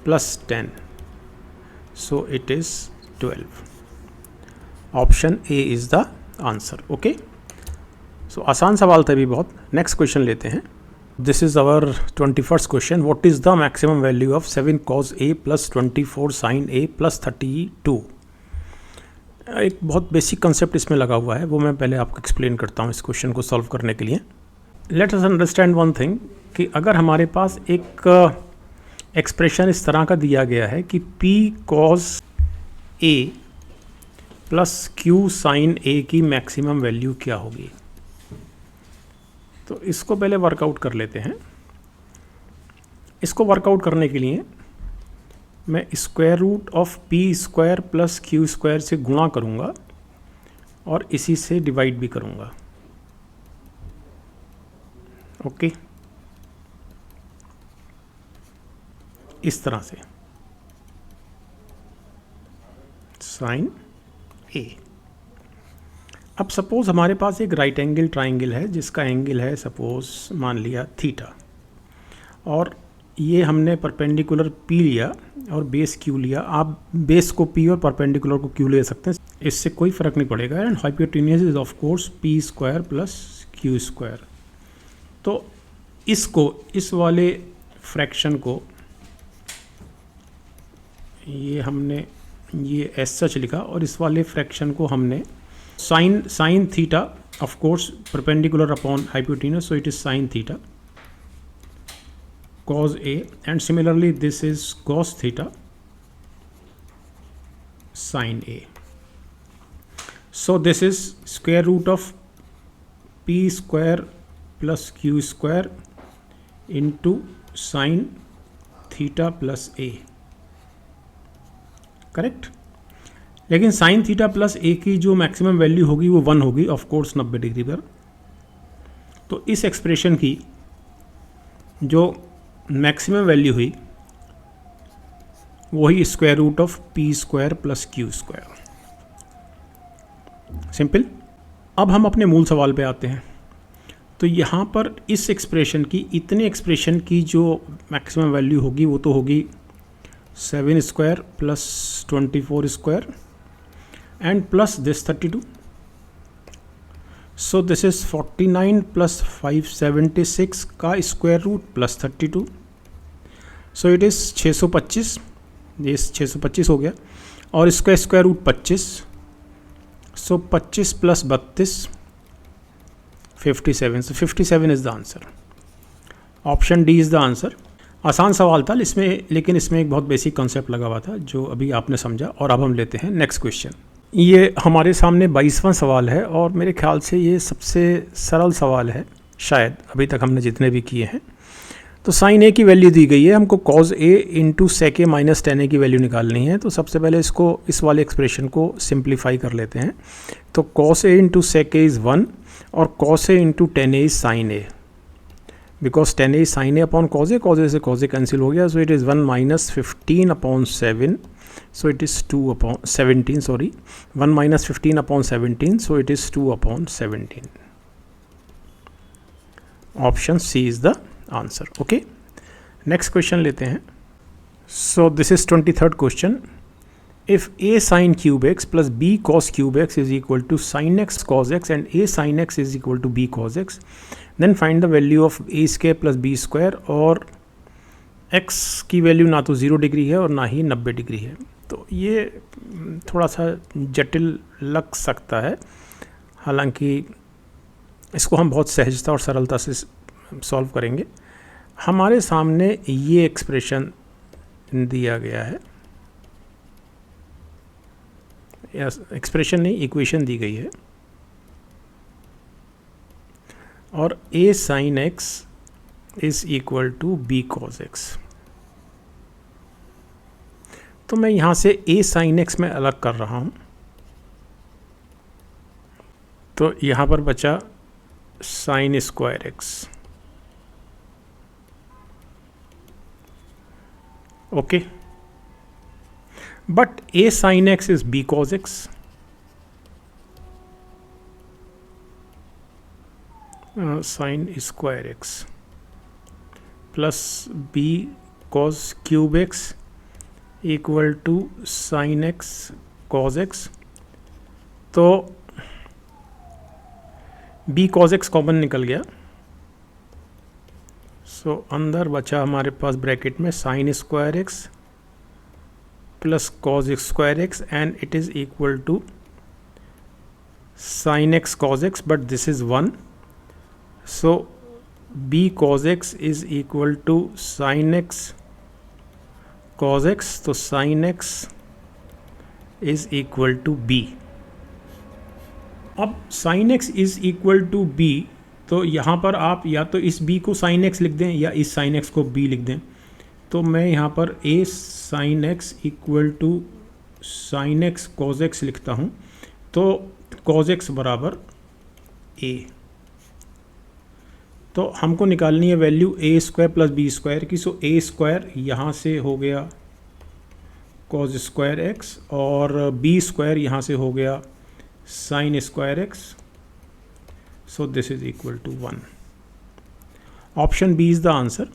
plus 10, so it is 12. Option A is the answer. Okay, so आसान सवाल था भी बहुत. नेक्स्ट क्वेश्चन लेते हैं. This is our 21st question. What is the maximum value of 7 cos a plus 24 sin a plus 32. एक बहुत बेसिक कंसेप्ट इसमें लगा हुआ है, वो मैं पहले आपको एक्सप्लेन करता हूँ इस क्वेश्चन को सॉल्व करने के लिए. Let us understand one thing कि अगर हमारे पास एक एक्सप्रेशन इस तरह का दिया गया है कि p cos a plus q sin a की मैक्सिमम वैल्यू क्या होगी, तो इसको पहले वर्कआउट कर लेते हैं. इसको वर्कआउट करने के लिए मैं square root of p square plus q square से गुणा करूँगा और इसी से डिवाइड भी करूँगा. ओके, इस तरह से साइन ए. अब सपोज़ हमारे पास एक राइट एंगल ट्राइंगल है जिसका एंगल है सपोज़ मान लिया थीटा, और ये हमने परपेंडिकुलर p लिया और बेस q लिया. आप बेस को p और परपेंडिकुलर को q ले सकते हैं, इससे कोई फ़र्क नहीं पड़ेगा. And hypotenuse is of course p square plus q square. तो इसको, इस वाले फ्रैक्शन को ये हमने ये एस सच लिखा और इस वाले फ्रैक्शन को हमने sine theta, of course perpendicular upon hypotenuse, so it is sine theta cos a, and similarly this is cos theta sin a. So this is square root of p square plus q square into sin theta plus a, correct. लेकिन sine theta plus a की जो maximum value होगी वो 1 होगी of course 90 degree पर। तो इस expression की जो मैक्सिमम वैल्यू हुई वही square root of p square plus q square. Simple. अब हम अपने मूल सवाल पे आते हैं। तो यहाँ पर इस एक्सप्रेशन की, इतने एक्सप्रेशन की जो मैक्सिमम वैल्यू होगी वो तो होगी 7 square plus 24 square and plus this 32। So this is 49 plus 576 का square root plus 32। So it is 625, ये 625 हो गया, और इसका square root 25। So 25 plus 32 57। So 57 is the answer. Option D is the answer. आसान सवाल था इसमें, लेकिन इसमें एक बहुत बेसिक कॉन्सेप्ट लगा हुआ था जो अभी आपने समझा। और अब हम लेते हैं नेक्स्ट क्वेश्चन। ये हमारे सामने 22वां सवाल है और मेरे ख्याल से ये सबसे सरल सवाल है शायद अभी तक हमने जितने भी किए हैं। तो साइन ए की वैल्यू दी गई है, हमको कॉज ए इंटू सेक ए माइनस टेन ए की वैल्यू निकालनी है। तो सबसे पहले इसको, इस वाले एक्सप्रेशन को सिंप्लीफाई कर लेते हैं। तो cos A into sec A is 1 और cos A into tan A is sine A, because tan A sine A upon cos A से कॉज ए कैंसिल हो गया। So it is 1 minus 15 upon 7, so it is 2 upon 17, sorry 1 minus 15 upon 17, so it is 2 upon 17। Option C is the answer. Okay, next question लेते हैं। So this is 23rd question. If a sin cube x plus b cos cube x is equal to sin x cos x and a sin x is equal to b cos x, then find the value of a square plus b square। और x की value ना तो 0 degree है और ना ही 90 degree है। तो ये थोड़ा सा जटिल लग सकता है, हालांकि इसको हम बहुत सहजता और सरलता से सॉल्व करेंगे। हमारे सामने ये एक्सप्रेशन दिया गया है, एक्सप्रेशन नहीं, इक्वेशन दी गई है, और a sin x is equal to b cos x। तो मैं यहां से a sin x में अलग कर रहा हूं। तो यहां पर बचा sin square x। Okay, but a sin x is b cos x, sin square x plus b cos cube x equal to sin x cos x। तो b cos x कॉमन निकल गया। सो अंदर बचा हमारे पास bracket में sin square x plus cos square x and it is equal to sin x cos x, but this is 1। So b cos x is equal to sin x cos x। तो sin x is equal to b। अब sin x is equal to b, तो यहाँ पर आप या तो इस b को sin x लिख दें या इस sin x को b लिख दें। तो मैं यहाँ पर a sin x equal to sin x cos x लिखता हूँ। तो cos x बराबर a। तो हमको निकालनी है value a square plus b square की। सो a स्क्वायर यहाँ से हो गया cos स्क्वायर x और b स्क्वायर यहाँ से हो गया sin square x। So this is equal to 1। Option B is the answer.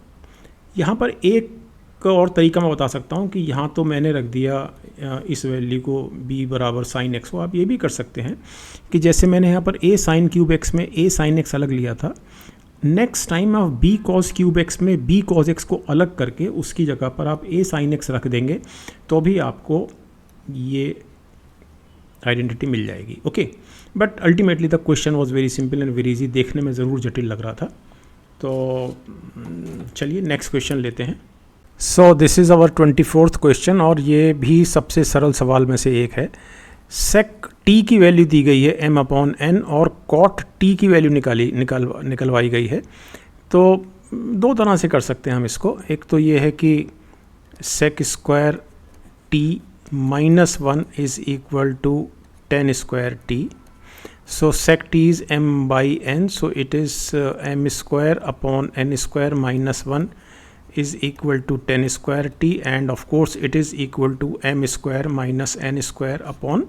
यहाँ पर एक और तरीका मैं बता सकता हूँ कि यहाँ तो मैंने रख दिया इस वैल्यू को b बराबर sin x को। आप ये भी कर सकते हैं कि जैसे मैंने यहाँ पर a sin क्यूब x में a sin x अलग लिया था, नेक्स्ट टाइम आप b cos क्यूब x में b cos x को अलग करके उसकी जगह पर आप a sin x रख देंगे तो भी आपको ये आइडेंटिटी मिल जाएगी। Okay, but ultimately the question was very simple and very easy. देखने में ज़रूर जटिल लग रहा था। तो चलिए नेक्स्ट क्वेश्चन लेते हैं। So this is our 24th question और ये भी सबसे सरल सवाल में से एक है। सेक टी की वैल्यू दी गई है m अपॉन n और कॉट टी की वैल्यू निकलवाई गई है। तो दो तरह से कर सकते हैं हम इसको। एक तो ये है कि sec square T minus 1 is equal to tan square t. So sec t is m by n, so it is m square upon n square minus 1 is equal to 10 square t, and of course it is equal to m square minus n square upon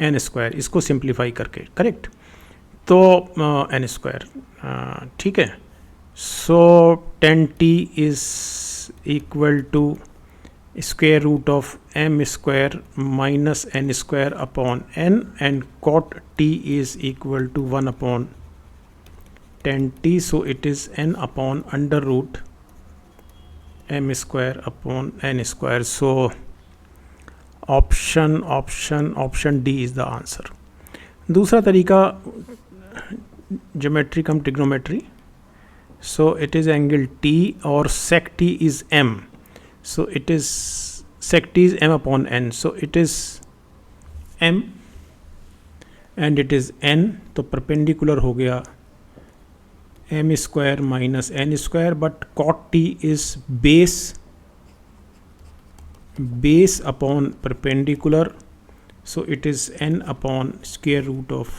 n square, इसको simplify करके, correct? तो n square, ठीक है। So 10t is equal to square root of m square minus n square upon n, and cot t is equal to 1 upon 10t, so it is n upon under root m square upon n square. So option D is the answer. दूसरा तरीका geometry come trigonometry. So it is angle T और sec T is m. So it is sec t is m upon n, so it is m and it is n, तो perpendicular हो गया m square minus n square, but cot t is base upon perpendicular, so it is n upon square root of,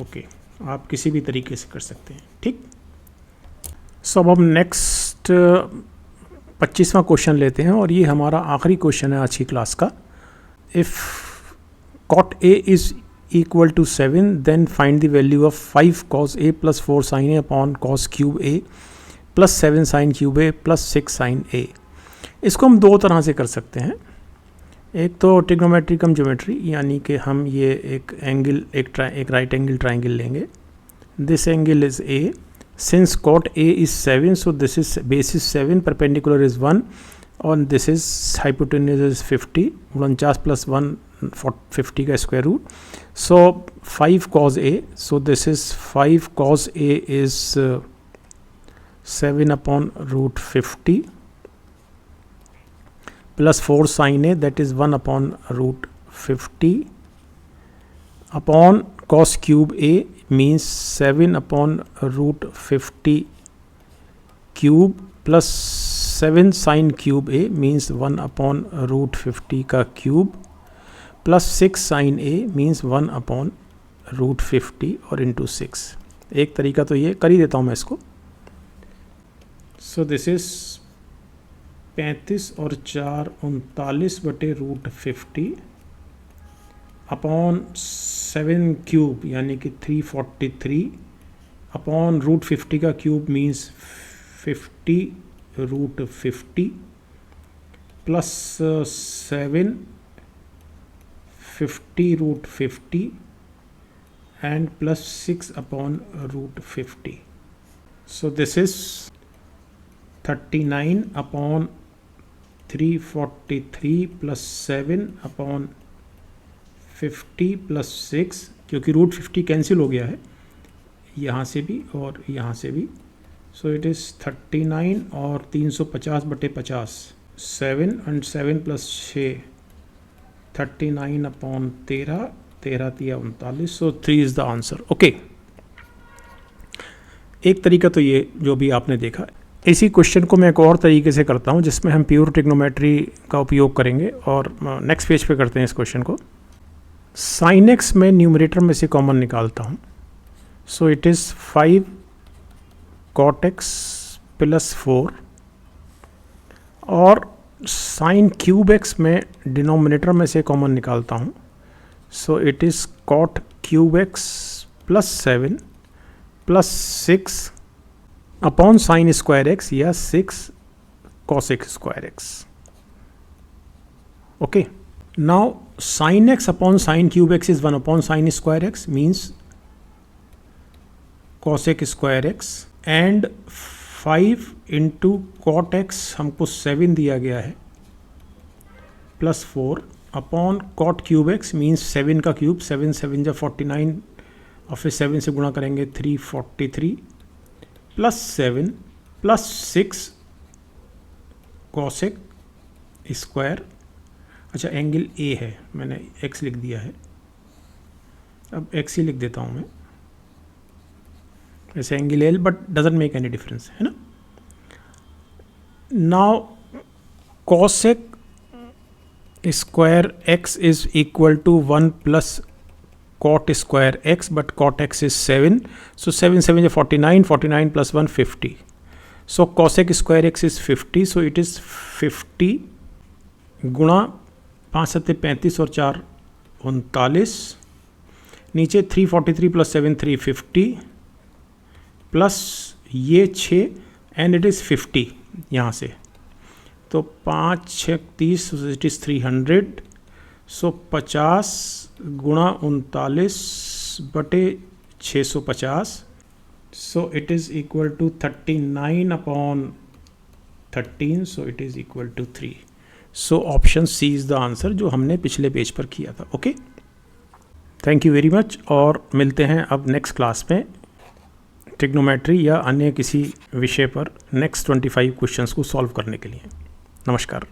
okay, आप किसी भी तरीके से कर सकते हैं, ठीक। सो अब हम नेक्स्ट 25वां क्वेश्चन लेते हैं और ये हमारा आखिरी क्वेश्चन है आज की क्लास का। If cot A is equal to 7 then find the value of 5 cos A plus 4 sine A upon cos cube A plus 7 sine cube A plus 6 sine A. इसको हम दो तरह से कर सकते हैं। एक तो ट्रिग्नोमेट्री कम ज्योमेट्री, यानी कि हम ये एक एंगल एक राइट एंगल ट्राइंगल लेंगे। This angle is a, since cot A is 7, so this is base is 7, perpendicular is 1, and this is hypotenuse is 50, 49 plus 1 50 का square root, so 5 cos A, so this is 5 cos A is 7 upon root 50 plus 4 sin A, that is 1 upon root 50 upon cos cube A means 7 upon root 50 cube plus 7 sin cube A means 1 upon root 50 का cube plus 6 sin A means 1 upon root 50 और into 6। एक तरीका तो ये कर ही देता हूँ मैं इसको। सो दिस इज 35 और 4 39 बटे रूट 50 अपॉन 7 क्यूब यानी कि 343 अपॉन रूट 50 का cube means 50 root 50 plus 7 50 root 50 and plus 6 upon root 50. So this is 39 upon 343 plus 7 upon 50 plus 6, क्योंकि रूट 50 कैंसिल हो गया है यहाँ से भी और यहाँ से भी। सो इट इज़ 39 और 350 बटे 50 7 and 7 प्लस 6 39 अपॉन 13 13 तिया 39। सो 3 इज़ द आंसर। ओके, एक तरीका तो ये जो भी आपने देखा। इसी क्वेश्चन को मैं एक और तरीके से करता हूँ जिसमें हम प्योर ट्रिग्नोमेट्री का उपयोग करेंगे और नेक्स्ट पेज पे करते हैं इस क्वेश्चन को। साइन एक्स में न्यूमरेटर में से कॉमन निकालता हूँ। So it is 5 cot x plus 4 और साइन क्यूब एक्स में डिनोमिनेटर में से कॉमन निकालता हूँ। So it is cot cube x plus 7 plus 6 upon sine square x या 6 cosec square x. Okay, now sine x upon sine cube x is 1 upon sine square x means cosec square x and 5 into cot x हमको 7 दिया गया है plus 4 upon cot cube x means 7 का cube 7 7 जब 49 और फिर 7 से गुणा करेंगे 343 प्लस 7 प्लस 6 कॉसेक स्क्वायर अच्छा एंगल ए है, मैंने एक्स लिख दिया है, अब एक्स ही लिख देता हूँ मैं, वैसे angle L but doesn't make any difference, है ना। Now cosec square x is equal to 1 plus cot square x, but cot x is 7, so 7 7 is 49, 49 plus 1 50, so cosec square x is 50, so it is 50 गुणा 5 7 35 और 4 39, नीचे 343 plus 7 350 plus ये 6 and it is 50 यहाँ से, तो 5 6 30, it is 300, सो 50 गुणा 39 बटे 650, so it is equal to 39 upon 13, so it is equal to 3, so option C is the answer जो हमने पिछले पेज पर किया था। Okay, thank you very much, और मिलते हैं अब नेक्स्ट क्लास में ट्रिग्नोमेट्री या अन्य किसी विषय पर नेक्स्ट 25 क्वेश्चंस को सॉल्व करने के लिए। नमस्कार।